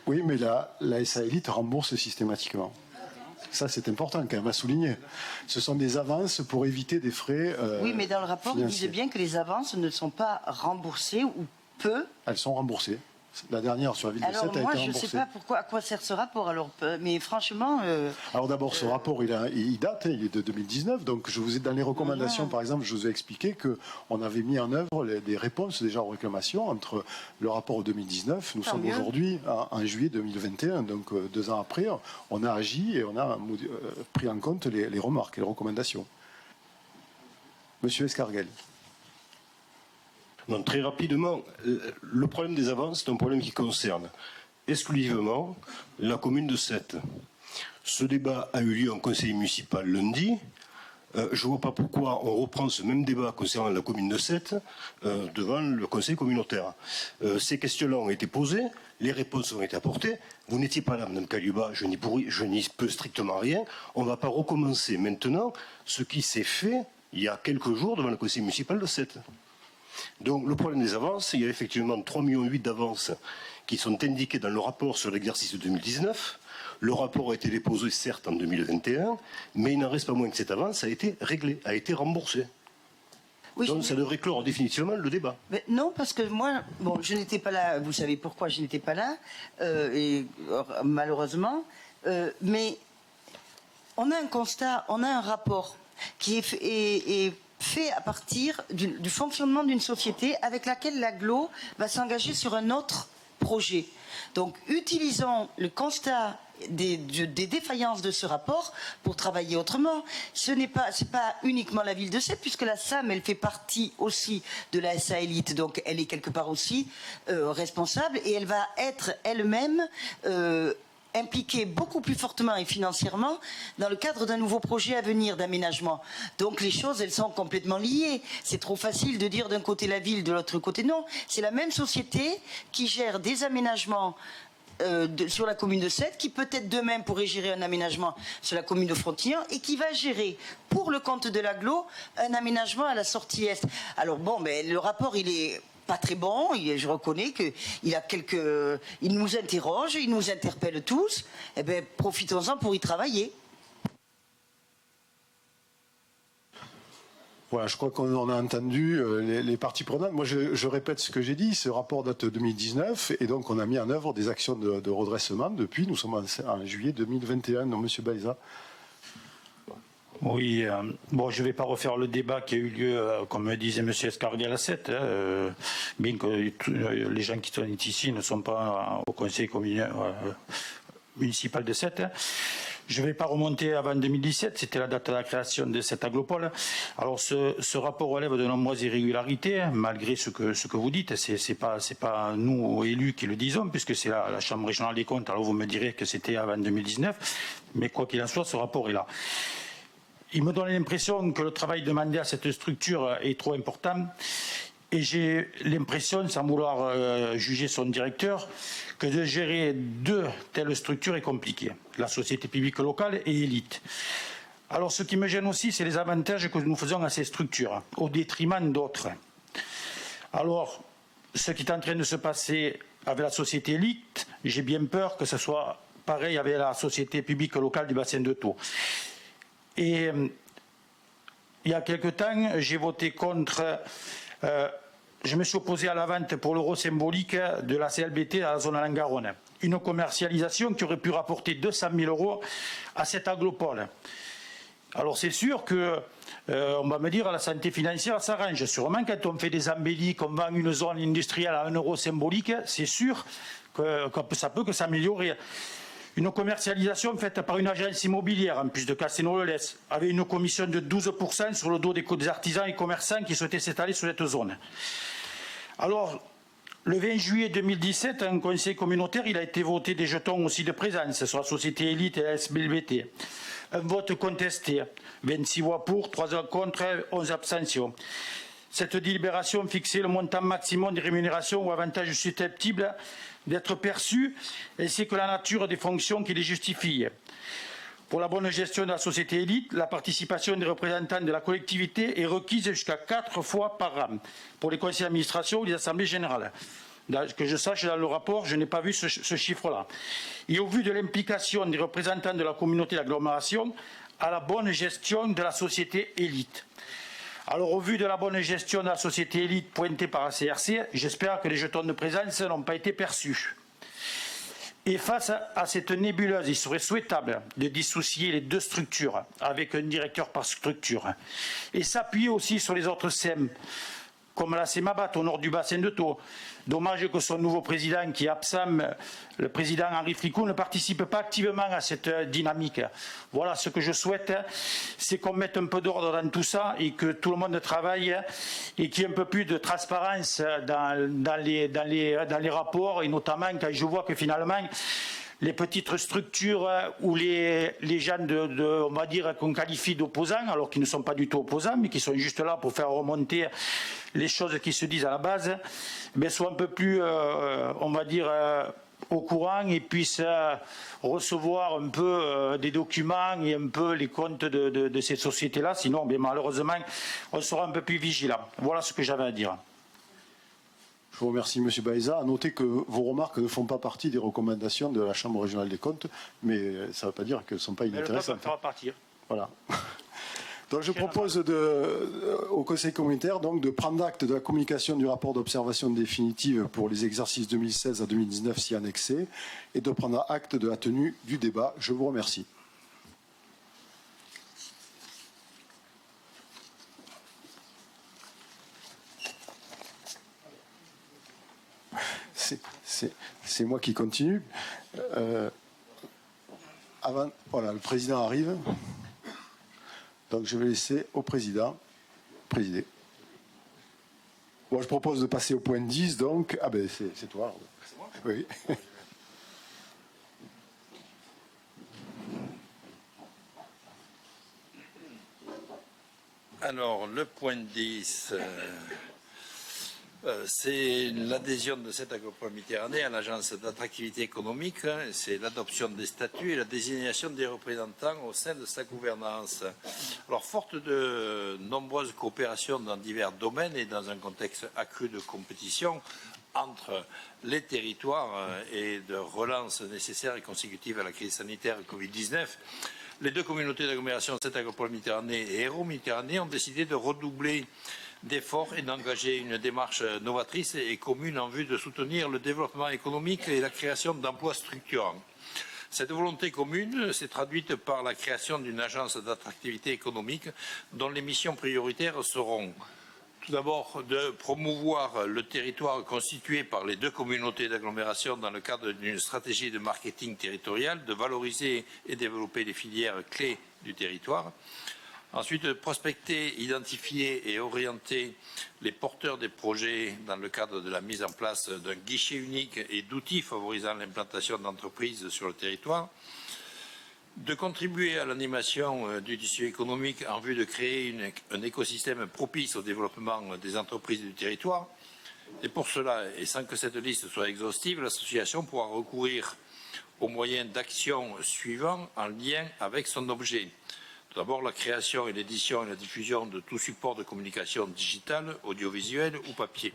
Oui, mais la SA Élite rembourse systématiquement. Ça, c'est important quand même à souligner. Ce sont des avances pour éviter des frais oui, mais dans le rapport, financiers. vous disiez bien que les avances ne sont pas remboursées ou peu. Elles sont remboursées. La dernière sur la ville de Sète a été remboursée. Alors moi, je ne sais pas à quoi sert ce rapport. Alors, mais franchement... Alors d'abord, ce rapport, il date, il est de 2019. Donc je vous ai dans les recommandations, par exemple, je vous ai expliqué qu'on avait mis en œuvre des réponses déjà aux réclamations entre le rapport 2019. Nous sommes aujourd'hui en juillet 2021. Donc 2 ans après, on a agi et on a pris en compte les remarques et les recommandations. Monsieur Escarguel. Non, très rapidement, le problème des avances, c'est un problème qui concerne exclusivement la commune de Sète. Ce débat a eu lieu en conseil municipal lundi. Je ne vois pas pourquoi on reprend ce même débat concernant la commune de Sète devant le conseil communautaire. Ces questions-là ont été posées, les réponses ont été apportées. Vous n'étiez pas là, Mme Kaliuba, je n'y peux strictement rien. On ne va pas recommencer maintenant ce qui s'est fait il y a quelques jours devant le conseil municipal de Sète. Donc le problème des avances, il y a effectivement 3,8 millions d'avances qui sont indiquées dans le rapport sur l'exercice 2019. Le rapport a été déposé certes en 2021, mais il n'en reste pas moins que cette avance a été réglée, a été remboursée. Oui, donc ça devrait clore définitivement le débat. Mais non, parce que moi, bon, je n'étais pas là, vous savez pourquoi je n'étais pas là, malheureusement, mais on a un constat, on a un rapport qui est fait à partir du fonctionnement d'une société avec laquelle l'agglo va s'engager sur un autre projet. Donc, utilisons le constat des défaillances de ce rapport pour travailler autrement. C'est pas uniquement la ville de Sète, puisque la SAM, elle fait partie aussi de la SA Élite, donc elle est quelque part aussi responsable, et elle va être elle-même impliquée beaucoup plus fortement et financièrement dans le cadre d'un nouveau projet à venir d'aménagement. Donc les choses, elles sont complètement liées. C'est trop facile de dire d'un côté la ville, de l'autre côté non. C'est la même société qui gère des aménagements sur la commune de Sète, qui peut-être demain pourrait gérer un aménagement sur la commune de Frontignan et qui va gérer pour le compte de l'agglo un aménagement à la sortie Est. Alors bon, mais le rapport, il est pas très bon, je reconnais il nous interroge, il nous interpelle tous, eh bien profitons-en pour y travailler. Voilà, je crois qu'on a entendu les parties prenantes. Moi, je répète ce que j'ai dit. Ce rapport date de 2019 et donc on a mis en œuvre des actions de redressement depuis. Nous sommes en juillet 2021. Donc, Monsieur Baïza. Oui, bon, je ne vais pas refaire le débat qui a eu lieu, comme disait M. Escarguel à 7, bien que les gens qui sont ici ne sont pas au conseil municipal de 7. Je ne vais pas remonter avant 2017, c'était la date de la création de cette aglopole. Alors ce rapport relève de nombreuses irrégularités, malgré ce que vous dites. C'est pas nous, élus, qui le disons, puisque c'est la Chambre régionale des comptes. Alors vous me direz que c'était avant 2019, mais quoi qu'il en soit, ce rapport est là. Il me donne l'impression que le travail demandé à cette structure est trop important. Et j'ai l'impression, sans vouloir juger son directeur, que de gérer deux telles structures est compliqué. La société publique locale et Élite. Alors ce qui me gêne aussi, c'est les avantages que nous faisons à ces structures, au détriment d'autres. Alors, ce qui est en train de se passer avec la société Élite, j'ai bien peur que ce soit pareil avec la société publique locale du bassin de Thau. Et il y a quelque temps, j'ai voté contre... je me suis opposé à la vente pour l'euro symbolique de la CLBT à la zone Langaronne. Une commercialisation qui aurait pu rapporter 200 000 € à cette aglopole. Alors c'est sûr que, on va me dire, la santé financière s'arrange. Sûrement quand on fait des embellis, qu'on vend une zone industrielle à 1 € symbolique, c'est sûr que ça peut que s'améliorer. Une commercialisation faite par une agence immobilière, en plus de Casino-le-Lez, avec une commission de 12% sur le dos des artisans et commerçants qui souhaitaient s'étaler sur cette zone. Alors, le 20 juillet 2017, un conseil communautaire, il a été voté des jetons aussi de présence sur la société Élite et la SBLBT. Un vote contesté, 26 voix pour, 3 voix contre, 11 abstentions. Cette délibération fixait le montant maximum des rémunérations ou avantages susceptibles d'être perçus, ainsi que la nature des fonctions qui les justifient. Pour la bonne gestion de la société Élite, la participation des représentants de la collectivité est requise jusqu'à 4 fois par an pour les conseils d'administration ou les assemblées générales. Que je sache, dans le rapport, je n'ai pas vu ce chiffre-là. Et au vu de l'implication des représentants de la communauté d'agglomération à la bonne gestion de la société Élite. Alors, au vu de la bonne gestion de la société Élite pointée par la CRC, j'espère que les jetons de présence n'ont pas été perçus. Et face à cette nébuleuse, il serait souhaitable de dissocier les deux structures avec un directeur par structure et s'appuyer aussi sur les autres SEM, comme la CEMABAT au nord du bassin de Thau. Dommage que son nouveau président, qui est absent, le président Henri Fricot, ne participe pas activement à cette dynamique. Voilà, ce que je souhaite, c'est qu'on mette un peu d'ordre dans tout ça et que tout le monde travaille et qu'il y ait un peu plus de transparence dans les rapports, et notamment quand je vois que finalement les petites structures ou les gens on va dire, qu'on qualifie d'opposants, alors qu'ils ne sont pas du tout opposants, mais qui sont juste là pour faire remonter les choses qui se disent à la base, mais soient un peu plus, on va dire, au courant et puissent recevoir un peu des documents et un peu les comptes de ces sociétés-là. Sinon, bien, malheureusement, on sera un peu plus vigilant. Voilà ce que j'avais à dire. Je vous remercie, M. Baeza. À noter que vos remarques ne font pas partie des recommandations de la Chambre régionale des comptes, mais ça ne veut pas dire qu'elles ne sont pas inintéressantes. Ça va partir. Voilà. Donc je propose au Conseil communautaire donc, de prendre acte de la communication du rapport d'observation définitive pour les exercices 2016 à 2019 si annexé et de prendre acte de la tenue du débat. Je vous remercie. C'est moi qui continue. Voilà, le président arrive. Donc je vais laisser au président présider. Bon, je propose de passer au point 10, donc... Ah ben c'est toi. C'est moi ? Oui. Alors, le point 10... c'est l'adhésion de cette agropole Méditerranée à l'agence d'attractivité économique, c'est l'adoption des statuts et la désignation des représentants au sein de sa gouvernance. Alors, forte de nombreuses coopérations dans divers domaines et dans un contexte accru de compétition entre les territoires et de relance nécessaire et consécutive à la crise sanitaire Covid-19, les deux communautés d'agglomération, cette agropole Méditerranée et Hérault Méditerranée, ont décidé de redoubler d'efforts et d'engager une démarche novatrice et commune en vue de soutenir le développement économique et la création d'emplois structurants. Cette volonté commune s'est traduite par la création d'une agence d'attractivité économique dont les missions prioritaires seront tout d'abord de promouvoir le territoire constitué par les deux communautés d'agglomération dans le cadre d'une stratégie de marketing territorial, de valoriser et développer les filières clés du territoire. Ensuite, de prospecter, identifier et orienter les porteurs des projets dans le cadre de la mise en place d'un guichet unique et d'outils favorisant l'implantation d'entreprises sur le territoire. De contribuer à l'animation du tissu économique en vue de créer un écosystème propice au développement des entreprises du territoire. Et pour cela, et sans que cette liste soit exhaustive, l'association pourra recourir aux moyens d'action suivants en lien avec son objet. Tout d'abord, la création et l'édition et la diffusion de tout support de communication digitale, audiovisuel ou papier.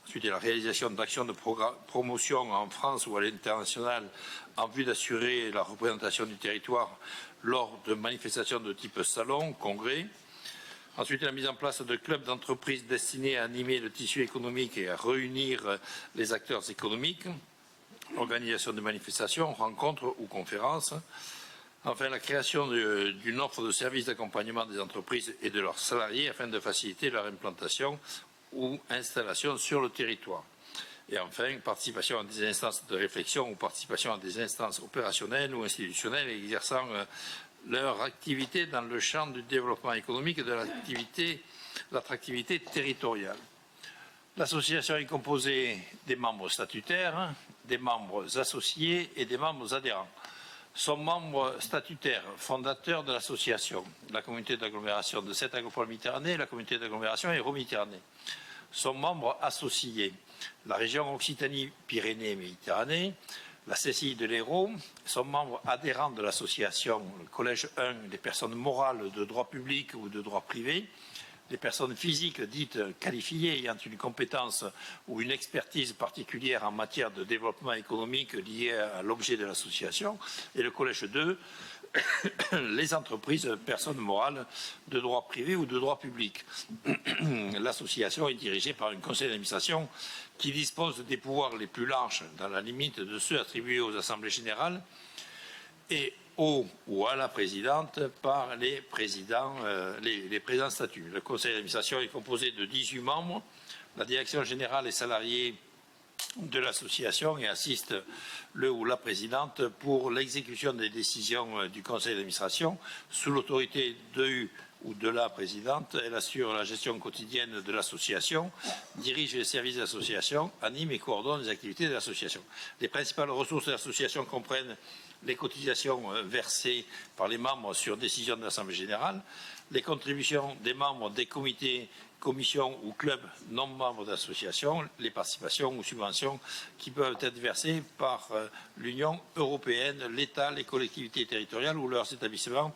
Ensuite, la réalisation d'actions de promotion en France ou à l'international en vue d'assurer la représentation du territoire lors de manifestations de type salon, congrès. Ensuite, la mise en place de clubs d'entreprises destinés à animer le tissu économique et à réunir les acteurs économiques. Organisation de manifestations, rencontres ou conférences. Enfin, la création d'une offre de services d'accompagnement des entreprises et de leurs salariés afin de faciliter leur implantation ou installation sur le territoire. Et enfin, participation à des instances de réflexion ou participation à des instances opérationnelles ou institutionnelles exerçant leur activité dans le champ du développement économique et de l'attractivité territoriale. L'association est composée des membres statutaires, des membres associés et des membres adhérents. Sont membres statutaires, fondateurs de l'association, la communauté d'agglomération de cette agropole Méditerranée et la communauté d'agglomération Hérault-Méditerranée. Sont membres associés, la région Occitanie-Pyrénées-Méditerranée, la CCI de l'Hérault, sont membres adhérents de l'association, le collège 1, les personnes morales de droit public ou de droit privé, les personnes physiques dites qualifiées ayant une compétence ou une expertise particulière en matière de développement économique liée à l'objet de l'association, et le collège 2, les entreprises, personnes morales de droit privé ou de droit public. L'association est dirigée par un conseil d'administration qui dispose des pouvoirs les plus larges dans la limite de ceux attribués aux assemblées générales et au ou à la présidente par les présidents statuts. Le conseil d'administration est composé de 18 membres. La direction générale est salariée de l'association et assiste le ou la présidente pour l'exécution des décisions du conseil d'administration sous l'autorité de ou de la présidente. Elle assure la gestion quotidienne de l'association, dirige les services de l'association, anime et coordonne les activités de l'association. Les principales ressources de l'association comprennent les cotisations versées par les membres sur décision de l'Assemblée générale, les contributions des membres des comités, commissions ou clubs non membres d'association, les participations ou subventions qui peuvent être versées par l'Union européenne, l'État, les collectivités territoriales ou leurs établissements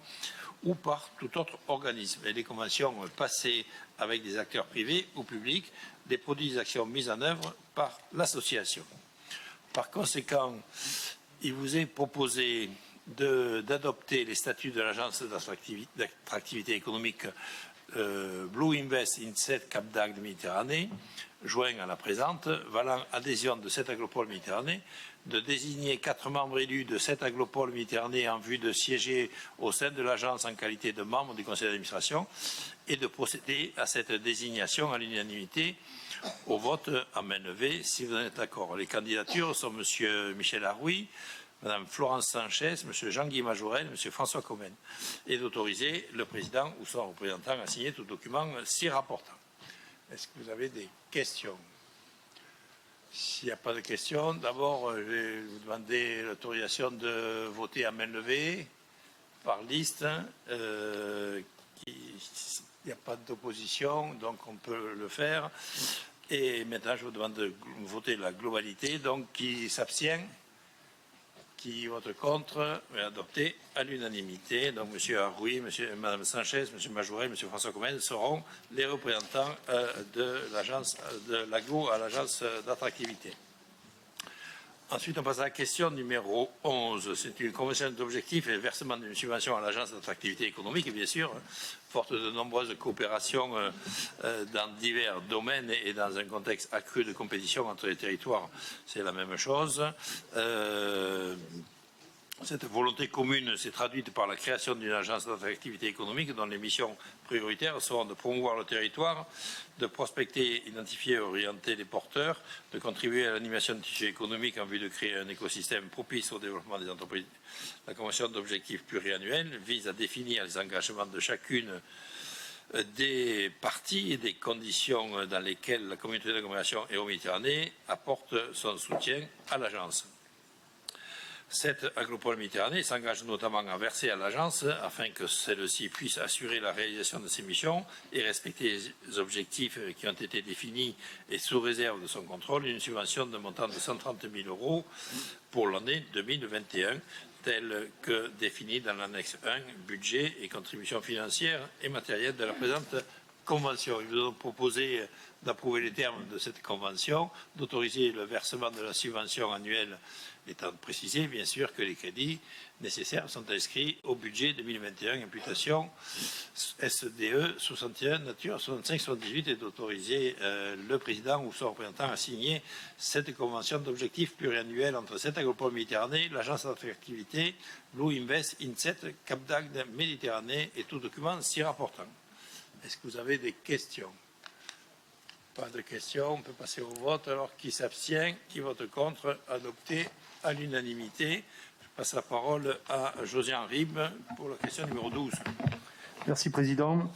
ou par tout autre organisme, et les conventions passées avec des acteurs privés ou publics, des produits des actions mises en œuvre par l'association. Par conséquent, il vous est proposé d'adopter les statuts de l'agence d'attractivité économique Blue Invest INSET Cap d'Agde Méditerranée, joint à la présente, valant adhésion de cette agropole Méditerranée, de désigner 4 membres élus de cette agropole Méditerranée en vue de siéger au sein de l'agence en qualité de membre du conseil d'administration et de procéder à cette désignation à l'unanimité au vote à main levée, si vous en êtes d'accord. Les candidatures sont M. Michel Arouy, Mme Florence Sanchez, M. Jean-Guy Majorel, M. François Comène, et d'autoriser le président ou son représentant à signer tout document s'y rapportant. Est-ce que vous avez des questions? S'il n'y a pas de questions, d'abord, je vais vous demander l'autorisation de voter à main levée par liste. Il n'y a pas d'opposition, donc on peut le faire. Et maintenant, je vous demande de voter la globalité. Donc, qui s'abstient? Qui vote contre? Adopté à l'unanimité. Donc, M. Arouy, Mme Sanchez, M. Majorel, M. François Comène seront les représentants de l'agence de l'agro à l'agence d'attractivité. Ensuite, on passe à la question numéro 11. C'est une convention d'objectifs et le versement d'une subvention à l'agence d'attractivité économique, et bien sûr, forte de nombreuses coopérations dans divers domaines et dans un contexte accru de compétition entre les territoires, c'est la même chose. Cette volonté commune s'est traduite par la création d'une agence d'attractivité économique dont les missions prioritaires seront de promouvoir le territoire, de prospecter, identifier et orienter les porteurs, de contribuer à l'animation du tissu économique en vue de créer un écosystème propice au développement des entreprises. La convention d'objectifs pluriannuels vise à définir les engagements de chacune des parties et des conditions dans lesquelles la communauté d'agglomération Hérault-Méditerranée apporte son soutien à l'agence. Cette agropole Méditerranée s'engage notamment à verser à l'agence, afin que celle-ci puisse assurer la réalisation de ses missions et respecter les objectifs qui ont été définis et sous réserve de son contrôle, une subvention de montant de 130 000 € pour l'année 2021, telle que définie dans l'annexe 1, budget et contributions financières et matérielles de la présente convention. Il nous a proposé d'approuver les termes de cette convention, d'autoriser le versement de la subvention annuelle, étant précisé bien sûr que les crédits nécessaires sont inscrits au budget 2021, imputation SDE 61, nature 65-78, et d'autoriser le président ou son représentant à signer cette convention d'objectifs pluriannuels entre cette agropole Méditerranée, l'agence d'attractivité, Blue Invest, INSET, Cap d'Agde Méditerranée et tout document s'y rapportant. Est-ce que vous avez des questions? Pas de questions, on peut passer au vote. Alors, qui s'abstient, qui vote contre, adopté à l'unanimité. Je passe la parole à Josiane Ribes pour la question numéro 12. Merci, Président.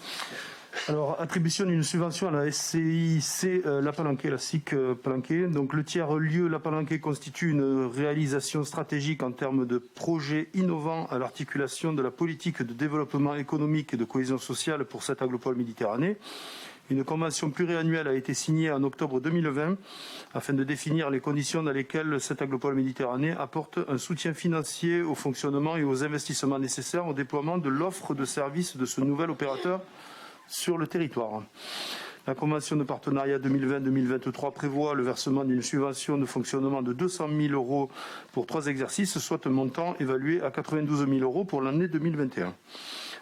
Alors, attribution d'une subvention à la SCIC La Palanquée, la SIC Palanquée. Donc, le tiers-lieu La Palanquée constitue une réalisation stratégique en termes de projets innovants à l'articulation de la politique de développement économique et de cohésion sociale pour cette agropole Méditerranée. Une convention pluriannuelle a été signée en octobre 2020 afin de définir les conditions dans lesquelles cette agropole Méditerranée apporte un soutien financier au fonctionnement et aux investissements nécessaires au déploiement de l'offre de services de ce nouvel opérateur sur le territoire. La convention de partenariat 2020-2023 prévoit le versement d'une subvention de fonctionnement de 200 000 € pour 3 exercices, soit un montant évalué à 92 000 € pour l'année 2021.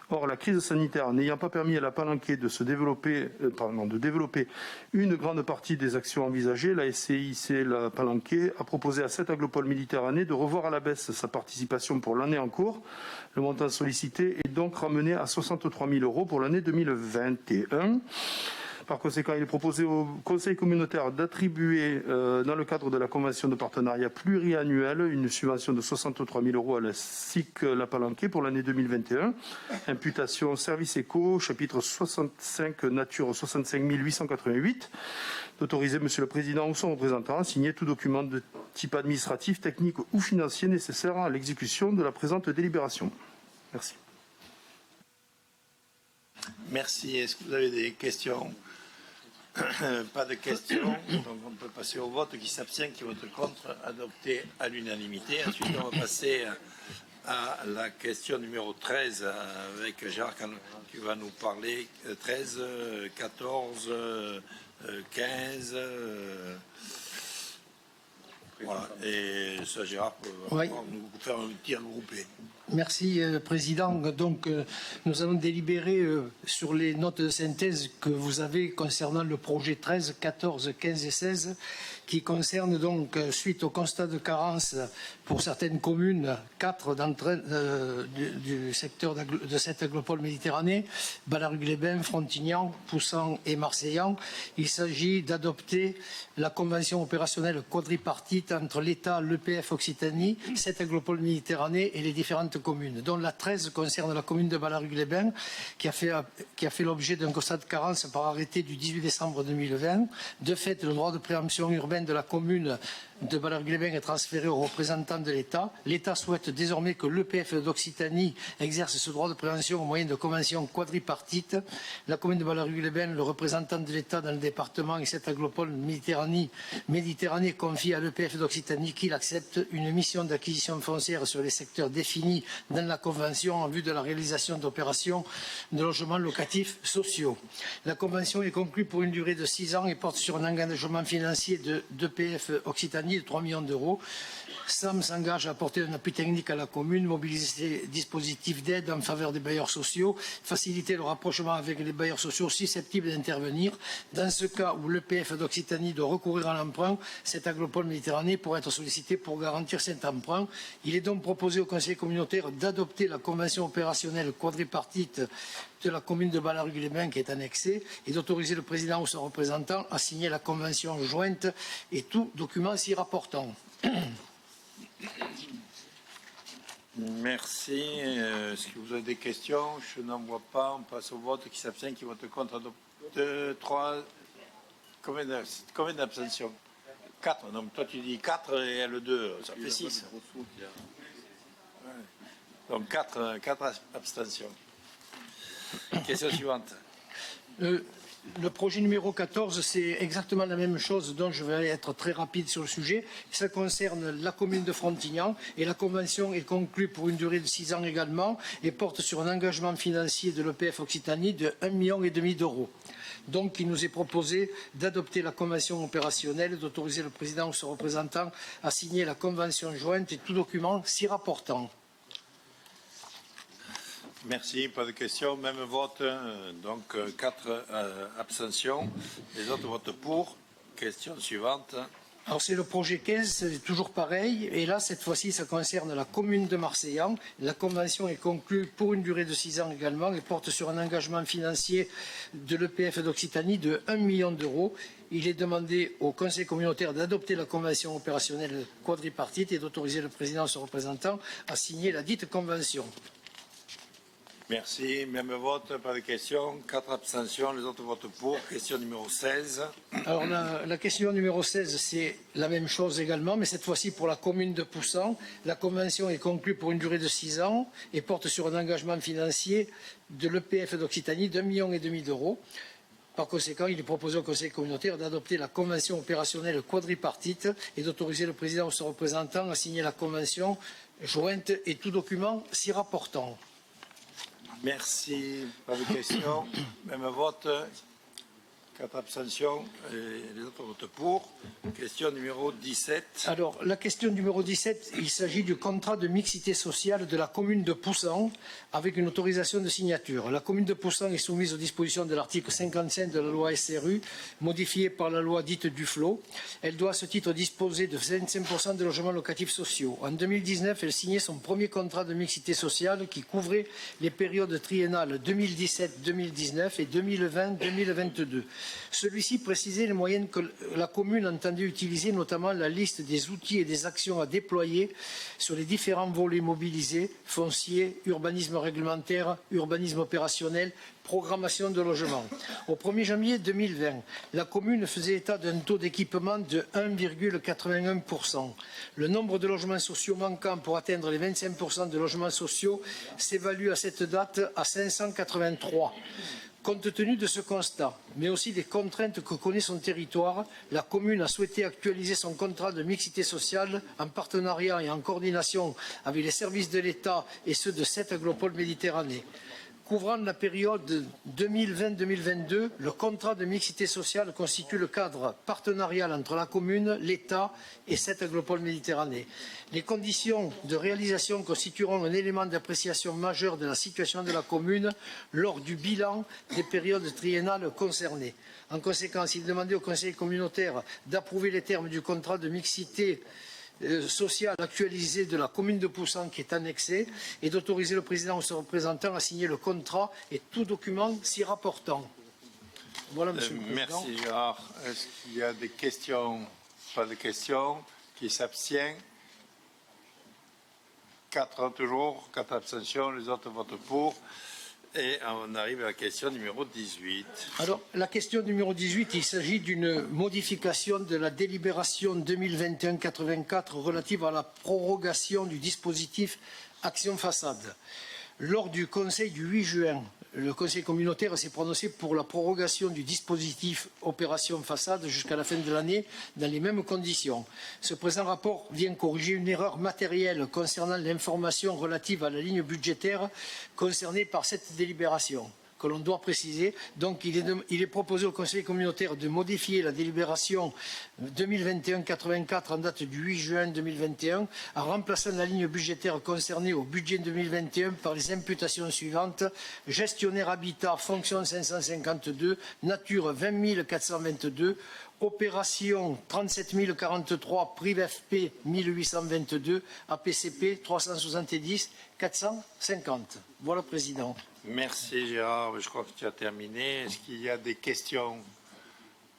Or, la crise sanitaire n'ayant pas permis à la Palanquée de développer une grande partie des actions envisagées, la SCIC La Palanquée a proposé à cette agropole Méditerranée de revoir à la baisse sa participation pour l'année en cours. Le montant sollicité est donc ramené à 63 000 € pour l'année 2021. Par conséquent, il est proposé au Conseil communautaire d'attribuer, dans le cadre de la convention de partenariat pluriannuelle, une subvention de 63 000 € à la SIC La Palanquée pour l'année 2021. Imputation service éco, chapitre 65, nature 65 888. D'autoriser Monsieur le Président ou son représentant à signer tout document de type administratif, technique ou financier nécessaire à l'exécution de la présente délibération. Merci. Merci. Est-ce que vous avez des questions? Pas de questions, donc on peut passer au vote. Qui s'abstient, qui vote contre, adopté à l'unanimité. Ensuite, on va passer à la question numéro 13 avec Gérard qui va nous parler 13, 14, 15. Voilà. Et ça, Gérard peut nous faire un tir groupé. Merci, Président. Donc, nous allons délibérer sur les notes de synthèse que vous avez concernant le projet 13, 14, 15 et 16, qui concernent donc, suite au constat de carence pour certaines communes, 4 d'entre elles du secteur de cette agropole Méditerranée, Ballarugue-les-Bains, Frontignan, Poussan et Marseillan. Il s'agit d'adopter la convention opérationnelle quadripartite entre l'État, l'EPF Occitanie, cette agropole Méditerranée et les différentes communes, dont la 13 concerne la commune de Ballarugue-les-Bains, qui a fait l'objet d'un constat de carence par arrêté du 18 décembre 2020. De fait, le droit de préemption urbaine de la commune de Ballarugue-les-Bains est transféré aux représentants de l'État. L'État souhaite désormais que l'EPF d'Occitanie exerce ce droit de préemption au moyen de conventions quadripartites. La commune de Ballarugue-les-Bains, le représentant de l'État dans le département et cette agropole Méditerranée confie à l'EPF d'Occitanie qu'il accepte une mission d'acquisition foncière sur les secteurs définis dans la convention en vue de la réalisation d'opérations de logements locatifs sociaux. La convention est conclue pour une durée de 6 ans et porte sur un engagement financier d'EPF Occitanie de 3 millions d'euros. SAM s'engage à apporter un appui technique à la commune, mobiliser des dispositifs d'aide en faveur des bailleurs sociaux, faciliter le rapprochement avec les bailleurs sociaux susceptibles d'intervenir. Dans ce cas où l'EPF d'Occitanie doit recourir à l'emprunt, cette agropole Méditerranée pourrait être sollicitée pour garantir cet emprunt. Il est donc proposé au Conseil communautaire d'adopter la convention opérationnelle quadripartite de la commune de Ballarugue-les-Bains qui est annexée et d'autoriser le président ou son représentant à signer la convention jointe et tout document s'y rapportant. Merci. Est-ce que vous avez des questions? Je n'en vois pas. On passe au vote. Qui s'abstient, qui vote contre? 2, 3. Combien d'abstentions? 4. Non, toi tu dis 4 et elle 2. Ça fait 6. Donc 4 abstentions. Question suivante. Le projet numéro 14, c'est exactement la même chose, dont je vais être très rapide sur le sujet. Ça concerne la commune de Frontignan et la convention est conclue pour une durée de 6 ans également et porte sur un engagement financier de l'EPF Occitanie de 1,5 million d'euros. Donc, il nous est proposé d'adopter la convention opérationnelle, d'autoriser le président ou son représentant à signer la convention jointe et tout document s'y rapportant. Merci, pas de questions. Même vote, donc 4 abstentions. Les autres votent pour. Question suivante. Alors c'est le projet 15, c'est toujours pareil. Et là, cette fois-ci, ça concerne la commune de Marseillan. La convention est conclue pour une durée de 6 ans également et porte sur un engagement financier de l'EPF d'Occitanie de 1 million d'euros. Il est demandé au Conseil communautaire d'adopter la convention opérationnelle quadripartite et d'autoriser le président et son représentant à signer la dite convention. Merci. Même vote, pas de questions. 4 abstentions, les autres votent pour. Question numéro 16. Alors la question numéro 16, c'est la même chose également, mais cette fois-ci pour la commune de Poussan. La convention est conclue pour une durée de 6 ans et porte sur un engagement financier de l'EPF d'Occitanie d'1,5 million d'euros. Par conséquent, il est proposé au Conseil communautaire d'adopter la convention opérationnelle quadripartite et d'autoriser le président ou son représentant à signer la convention jointe et tout document s'y rapportant. Merci. Pas de questions. Même vote. 4 abstentions. Et les autres votent pour. Question numéro 17. Alors, la question numéro 17, il s'agit du contrat de mixité sociale de la commune de Poussan avec une autorisation de signature. La commune de Poussan est soumise aux dispositions de l'article 55 de la loi SRU, modifiée par la loi dite Duflot. Elle doit à ce titre disposer de 25% de logements locatifs sociaux. En 2019, elle signait son premier contrat de mixité sociale qui couvrait les périodes triennales 2017-2019 et 2020-2022. Celui-ci précisait les moyens que la commune entendait utiliser, notamment la liste des outils et des actions à déployer sur les différents volets mobilisés, foncier, urbanisme réglementaire, urbanisme opérationnel, programmation de logement. Au 1er janvier 2020, la commune faisait état d'un taux d'équipement de 1,81%. Le nombre de logements sociaux manquants pour atteindre les 25% de logements sociaux s'évalue à cette date à 583. Compte tenu de ce constat, mais aussi des contraintes que connaît son territoire, la commune a souhaité actualiser son contrat de mixité sociale en partenariat et en coordination avec les services de l'État et ceux de 7 agropôles Méditerranée. Couvrant la période 2020-2022, le contrat de mixité sociale constitue le cadre partenarial entre la commune, l'État et 7 agropôles Méditerranée. Les conditions de réalisation constitueront un élément d'appréciation majeur de la situation de la commune lors du bilan des périodes triennales concernées. En conséquence, il est demandé au Conseil communautaire d'approuver les termes du contrat de mixité sociale actualisée de la commune de Poussan qui est annexée et d'autoriser le président ou son représentant à signer le contrat et tout document s'y rapportant. Voilà, Monsieur le Président. Merci, Gérard. Est-ce qu'il y a des questions? Pas de questions. Qui s'abstient? 4 toujours, 4 abstentions, les autres votent pour. Et on arrive à la question numéro 18. Alors, la question numéro 18, il s'agit d'une modification de la délibération 2021-84 relative à la prorogation du dispositif Action Façade. Lors du Conseil du 8 juin, le Conseil communautaire s'est prononcé pour la prorogation du dispositif Opération Façade jusqu'à la fin de l'année dans les mêmes conditions. Ce présent rapport vient corriger une erreur matérielle concernant l'information relative à la ligne budgétaire concernée par cette délibération. que l'on doit préciser. Donc il est proposé au Conseil communautaire de modifier la délibération 2021-84 en date du 8 juin 2021 en remplaçant la ligne budgétaire concernée au budget 2021 par les imputations suivantes: gestionnaire habitat, fonction 552, nature 20 422, opération 37 043, prive FP 1822, APCP 370 450. Voilà, Président. Merci Gérard, je crois que tu as terminé. Est-ce qu'il y a des questions?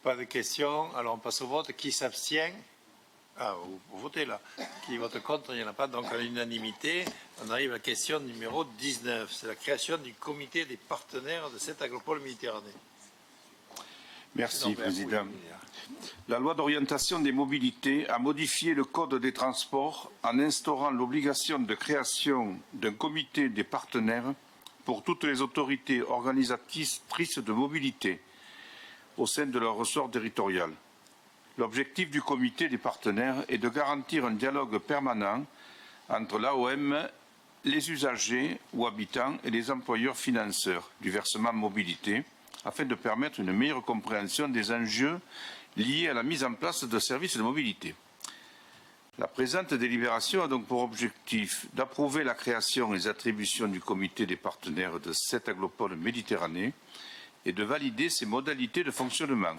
Pas de questions, alors on passe au vote. Qui s'abstient? Ah, vous votez là. Qui vote contre? Il n'y en a pas, donc à l'unanimité. On arrive à la question numéro 19. C'est la création du comité des partenaires de cette agropole Méditerranée. Merci, Président. La loi d'orientation des mobilités a modifié le Code des transports en instaurant l'obligation de création d'un comité des partenaires pour toutes les autorités organisatrices de mobilité au sein de leur ressort territorial. L'objectif du comité des partenaires est de garantir un dialogue permanent entre l'AOM, les usagers ou habitants et les employeurs financeurs du versement mobilité, afin de permettre une meilleure compréhension des enjeux liés à la mise en place de services de mobilité. La présente délibération a donc pour objectif d'approuver la création et les attributions du comité des partenaires de cette aglopole Méditerranée et de valider ses modalités de fonctionnement.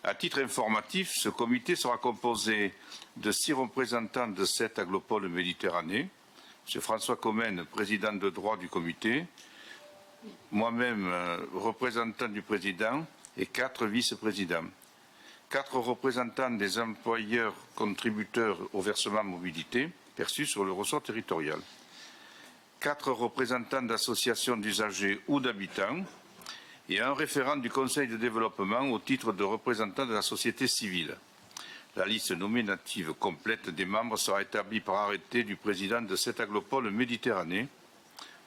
À titre informatif, ce comité sera composé de 6 représentants de cette aglopole Méditerranée: M. François Comène, président de droit du comité, moi-même représentant du président et 4 vice-présidents. 4 représentants des employeurs contributeurs au versement mobilité perçus sur le ressort territorial. 4 représentants d'associations d'usagers ou d'habitants et un référent du Conseil de développement au titre de représentant de la société civile. La liste nominative complète des membres sera établie par arrêté du président de cette aglopole Méditerranée.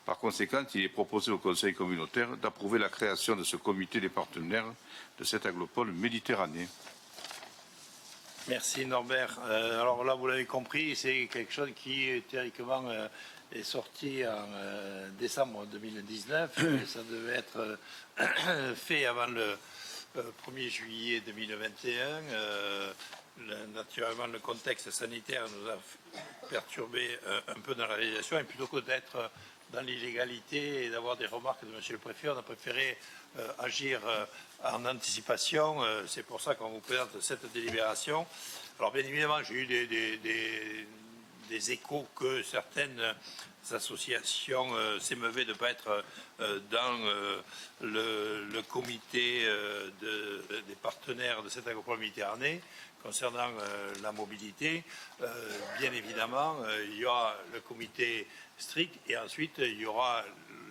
Par conséquent, il est proposé au Conseil communautaire d'approuver la création de ce comité des partenaires de cette aglopole Méditerranée. Merci Norbert. Alors là, vous l'avez compris, c'est quelque chose qui théoriquement est sorti en décembre 2019. Et ça devait être fait avant le 1er juillet 2021. Naturellement, le contexte sanitaire nous a perturbé un peu dans la réalisation, et plutôt que d'être dans l'illégalité et d'avoir des remarques de M. le Préfet, on a préféré agir en anticipation. C'est pour ça qu'on vous présente cette délibération. Alors bien évidemment, j'ai eu des échos que certaines associations s'émeuvaient de ne pas être dans le comité des partenaires de cette agropole Méditerranée concernant la mobilité. Bien évidemment, il y aura le comité strict et ensuite il y aura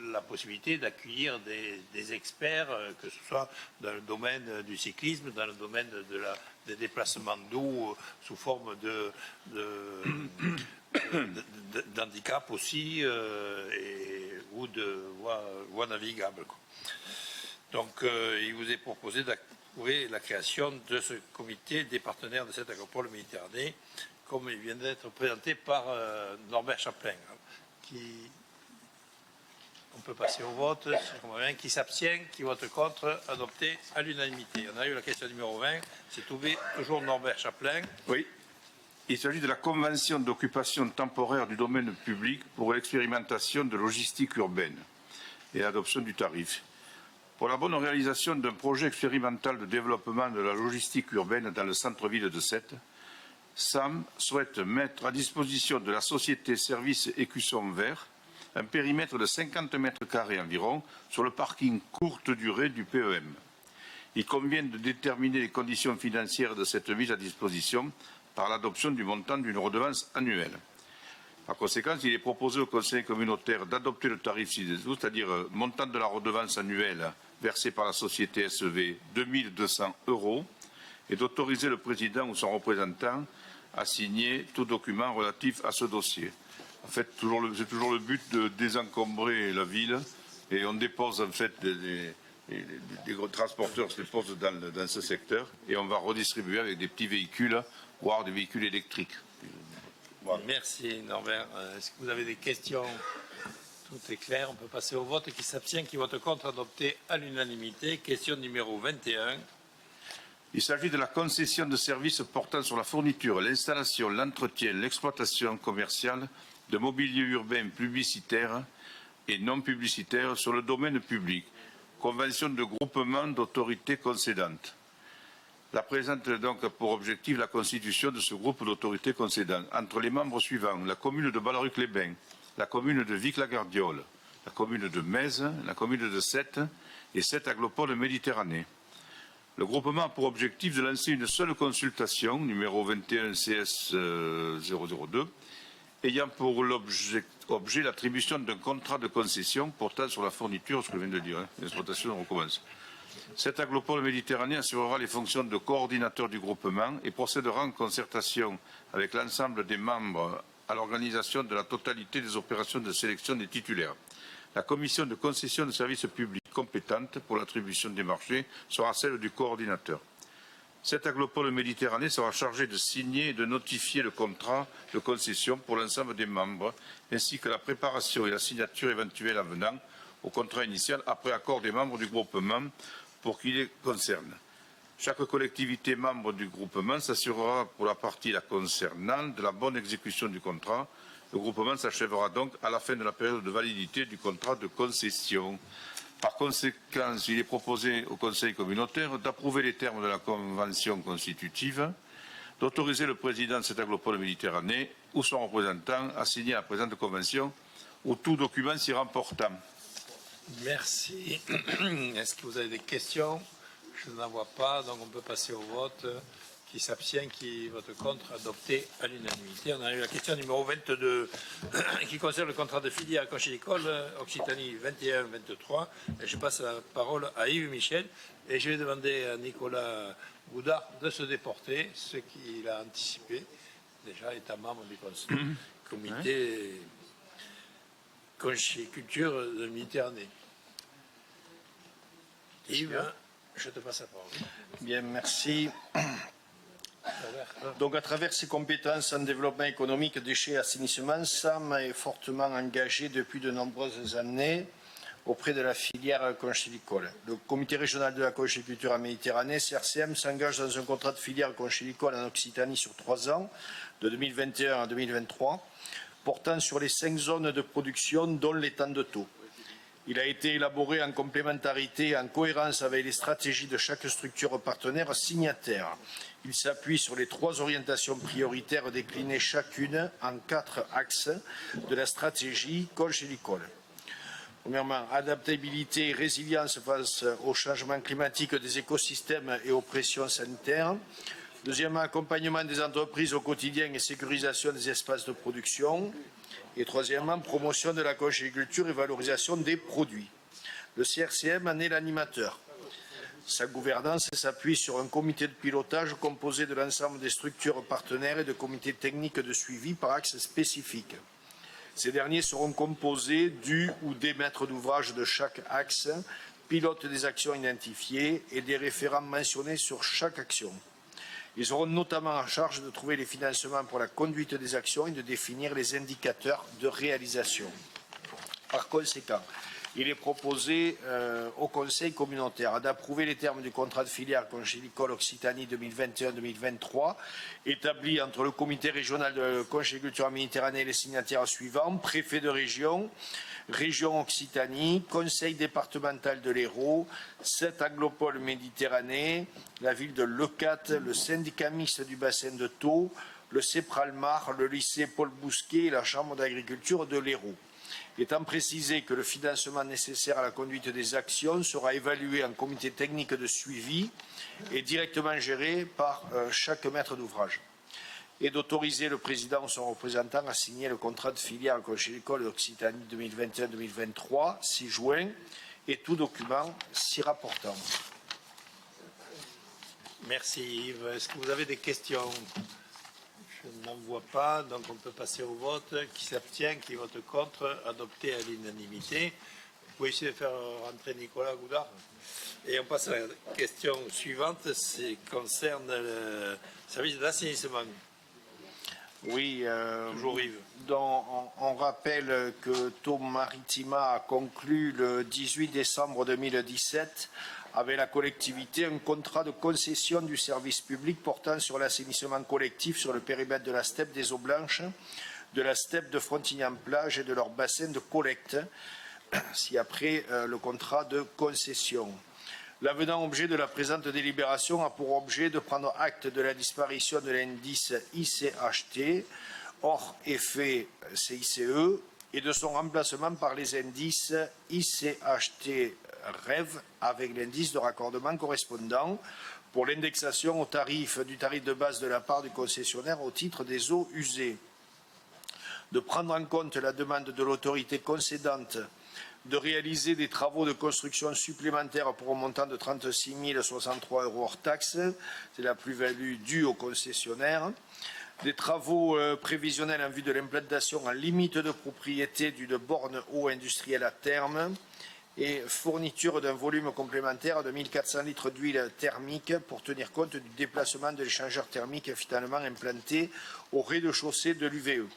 la possibilité d'accueillir des experts, que ce soit dans le domaine du cyclisme, dans le domaine des déplacements d'eau sous forme d'handicap aussi, ou de voies navigables. Donc il vous est proposé d'approuver la création de ce comité des partenaires de cette agropole Méditerranée, comme il vient d'être présenté par Norbert Chaplin. On peut passer au vote. Qui s'abstient, qui vote contre, adopté à l'unanimité. On arrive à la question numéro 20. C'est toujours Norbert Chaplin. Oui. Il s'agit de la convention d'occupation temporaire du domaine public pour l'expérimentation de logistique urbaine et l'adoption du tarif. Pour la bonne réalisation d'un projet expérimental de développement de la logistique urbaine dans le centre-ville de Sète, SAM souhaite mettre à disposition de la société Service Écusson Vert un périmètre de 50 mètres carrés environ sur le parking courte durée du PEM. Il convient de déterminer les conditions financières de cette mise à disposition par l'adoption du montant d'une redevance annuelle. Par conséquent, il est proposé au Conseil communautaire d'adopter le tarif ci-dessous, c'est-à-dire montant de la redevance annuelle versée par la société SEV 2 200 €, et d'autoriser le président ou son représentant à signer tout document relatif à ce dossier. En fait, c'est toujours le but de désencombrer la ville, et on dépose en fait des gros transporteurs se déposent dans ce secteur, et on va redistribuer avec des petits véhicules, voire des véhicules électriques. Bon, merci Norbert. Est-ce que vous avez des questions? Tout est clair, on peut passer au vote. Qui s'abstient, qui vote contre, adopté à l'unanimité. Question numéro 21. Il s'agit de la concession de services portant sur la fourniture, l'installation, l'entretien, l'exploitation commerciale de mobilier urbain publicitaire et non publicitaire sur le domaine public. Convention de groupement d'autorités concédantes. La présente donc pour objectif la constitution de ce groupe d'autorités concédantes entre les membres suivants: la commune de Ballaruc-les-Bains, la commune de Vic-la-Gardiole, la commune de Metz, la commune de Sète et 7 aglopoles Méditerranée. Le groupement a pour objectif de lancer une seule consultation, numéro 21 CS 002, ayant pour objet l'attribution d'un contrat de concession portant sur la fourniture, ce que je viens de dire, l'exploitation recommence. Cette aglopole Méditerranée assurera les fonctions de coordinateur du groupement et procédera en concertation avec l'ensemble des membres à l'organisation de la totalité des opérations de sélection des titulaires. La commission de concession de services publics compétente pour l'attribution des marchés sera celle du coordinateur. Cette aglopole Méditerranée sera chargée de signer et de notifier le contrat de concession pour l'ensemble des membres, ainsi que la préparation et la signature éventuelle avenant au contrat initial après accord des membres du groupement pour qui les concerne. Chaque collectivité membre du groupement s'assurera pour la partie la concernant de la bonne exécution du contrat. Le groupement s'achèvera donc à la fin de la période de validité du contrat de concession. Par conséquent, il est proposé au Conseil communautaire d'approuver les termes de la convention constitutive, d'autoriser le président de cette aglopole Méditerranée ou son représentant à signer la présente convention ou tout document s'y rapportant. Merci. Est-ce que vous avez des questions? Je n'en vois pas, donc on peut passer au vote. Qui s'abstient, qui vote contre, adopté à l'unanimité. On a eu la question numéro 22 qui concerne le contrat de filière Conchylicole Occitanie 21-23. Je passe la parole à Yves Michel et je vais demander à Nicolas Goudard de se déporter, ce qu'il a anticipé, déjà étant membre du comité Conchyliculture de Méditerranée. Yves, je te passe la parole. Bien, merci. Donc, à travers ses compétences en développement économique, déchets et assainissement, Sam est fortement engagé depuis de nombreuses années auprès de la filière conchylicole. Le comité régional de la conchyliculture en Méditerranée, CRCM, s'engage dans un contrat de filière conchylicole en Occitanie sur 3 ans, de 2021 à 2023, portant sur les 5 zones de production, dont l'étang de Thau. Il a été élaboré en complémentarité et en cohérence avec les stratégies de chaque structure partenaire signataire. Il s'appuie sur les 3 orientations prioritaires déclinées chacune en 4 axes de la stratégie conchylicole. Premièrement, adaptabilité et résilience face au changement climatique des écosystèmes et aux pressions sanitaires. Deuxièmement, accompagnement des entreprises au quotidien et sécurisation des espaces de production. Et troisièmement, promotion de la conchyliculture et valorisation des produits. Le CRCM en est l'animateur. Sa gouvernance s'appuie sur un comité de pilotage composé de l'ensemble des structures partenaires et de comités techniques de suivi par axe spécifique. Ces derniers seront composés du ou des maîtres d'ouvrage de chaque axe, pilotes des actions identifiées et des référents mentionnés sur chaque action. Ils auront notamment en charge de trouver les financements pour la conduite des actions et de définir les indicateurs de réalisation. Par conséquent, il est proposé au Conseil communautaire d'approuver les termes du contrat de filière conchylicole Occitanie 2021-2023 établi entre le comité régional de conchyliculture en Méditerranée et les signataires suivants: préfet de région, région Occitanie, conseil départemental de l'Hérault, 7 aglopoles Méditerranée, la ville de Leucate, le syndicat mixte du bassin de Thau, le CEPRALMAR, le lycée Paul Bousquet et la chambre d'agriculture de l'Hérault. Étant précisé que le financement nécessaire à la conduite des actions sera évalué en comité technique de suivi et directement géré par chaque maître d'ouvrage. Et d'autoriser le président ou son représentant à signer le contrat de filière conchylicole Occitanie 2021-2023, 6 juin, et tout document s'y rapportant. Merci Yves. Est-ce que vous avez des questions? Je n'en vois pas, donc on peut passer au vote. Qui s'abstient, qui vote contre, adopté à l'unanimité. Vous pouvez essayer de faire rentrer Nicolas Goudard. Et on passe à la question suivante, qui concerne le service d'assainissement. Oui, Toujours Yves. On rappelle que Tom Maritima a conclu le 18 décembre 2017 avec la collectivité un contrat de concession du service public portant sur l'assainissement collectif sur le périmètre de la steppe des Eaux Blanches, de la steppe de Frontignan-Plage et de leur bassin de collecte, ci-après le contrat de concession. L'avenant objet de la présente délibération a pour objet de prendre acte de la disparition de l'indice ICHT, hors effet CICE, et de son remplacement par les indices ICHT REV avec l'indice de raccordement correspondant pour l'indexation au tarif du tarif de base de la part du concessionnaire au titre des eaux usées. De prendre en compte la demande de l'autorité concédante de réaliser des travaux de construction supplémentaires pour un montant de 36 063 € hors taxe, c'est la plus-value due au concessionnaire. Des travaux prévisionnels en vue de l'implantation en limite de propriété d'une borne eau industrielle à terme et fourniture d'un volume complémentaire de 1400 litres d'huile thermique pour tenir compte du déplacement de l'échangeur thermique finalement implanté au rez-de-chaussée de l'UVE.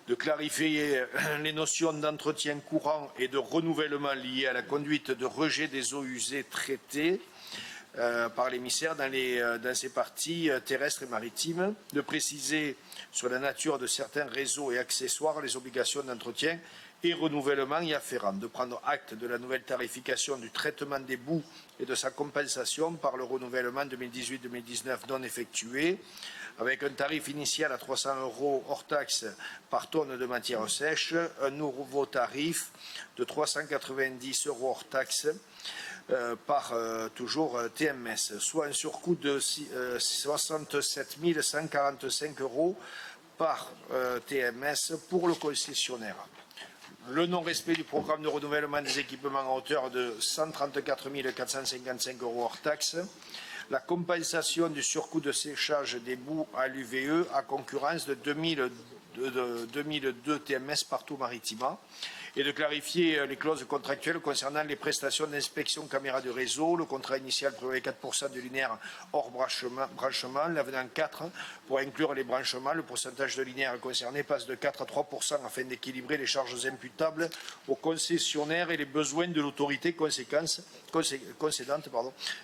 De clarifier les notions d'entretien courant et de renouvellement liées à la conduite de rejet des eaux usées traitées par l'émissaire dans ses parties terrestres et maritimes, de préciser sur la nature de certains réseaux et accessoires les obligations d'entretien et renouvellement y afférents, de prendre acte de la nouvelle tarification du traitement des boues et de sa compensation par le renouvellement 2018-2019 non effectué, avec un tarif initial à 300 € hors taxe par tonne de matière sèche, un nouveau tarif de 390 € hors taxe par toujours TMS, soit un surcoût de 67 145 € par TMS pour le concessionnaire. Le non-respect du programme de renouvellement des équipements à hauteur de 134 455 € hors taxe, la compensation du surcoût de séchage des boues à l'UVE à concurrence de 2002 TMS partout Maritima, et de clarifier les clauses contractuelles concernant les prestations d'inspection caméra de réseau. Le contrat initial prévoyait 4% de linéaire hors branchement. L'avenant 4, pour inclure les branchements, le pourcentage de linéaire concerné passe de 4 à 3% afin d'équilibrer les charges imputables aux concessionnaires et les besoins de l'autorité concédante.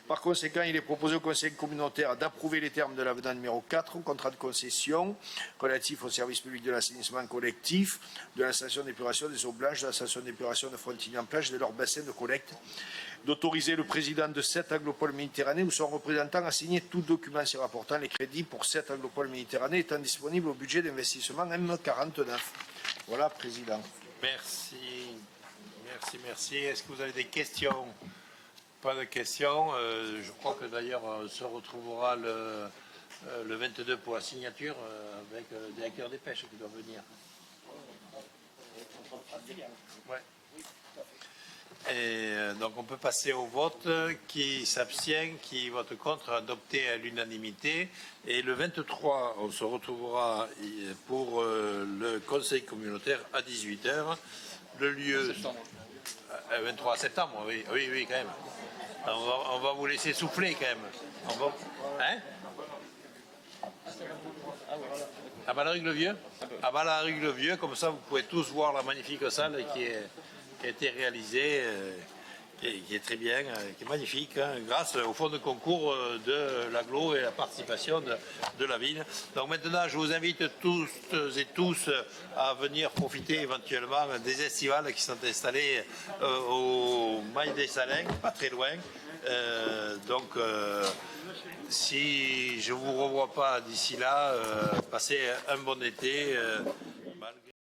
Par conséquent, il est proposé au Conseil communautaire d'approuver les termes de l'avenant numéro 4 au contrat de concession relatif au service public de l'assainissement collectif, de la station d'épuration des eaux blanches, de la station d'épuration de Frontignan-Plage et de leur bassin de collecte, d'autoriser le président de 7 aglopoles Méditerranée ou son représentant à signer tout document s'y rapportant les crédits pour 7 aglopoles Méditerranée étant disponibles au budget d'investissement M49. Voilà, Président. Merci. Merci. Est-ce que vous avez des questions? Pas de questions. Je crois que d'ailleurs on se retrouvera le 22 pour la signature avec le directeur des pêches qui doit venir. Ouais. Et donc on peut passer au vote. Qui s'abstient, qui vote contre, adopté à l'unanimité. Et le 23, on se retrouvera pour le conseil communautaire à 18h. Le lieu... 23 septembre, oui, quand même. On va vous laisser souffler quand même. Hein? À Balaruc-le-Vieux? À Balaruc-le-Vieux, comme ça vous pouvez tous voir la magnifique salle qui a été réalisée, qui est très bien, qui est magnifique, hein, grâce au fonds de concours de l'agglo et la participation de la ville. Donc maintenant, je vous invite tous et tous à venir profiter éventuellement des estivales qui sont installées au Mail des Salins, pas très loin. Si je ne vous revois pas d'ici là, passez un bon été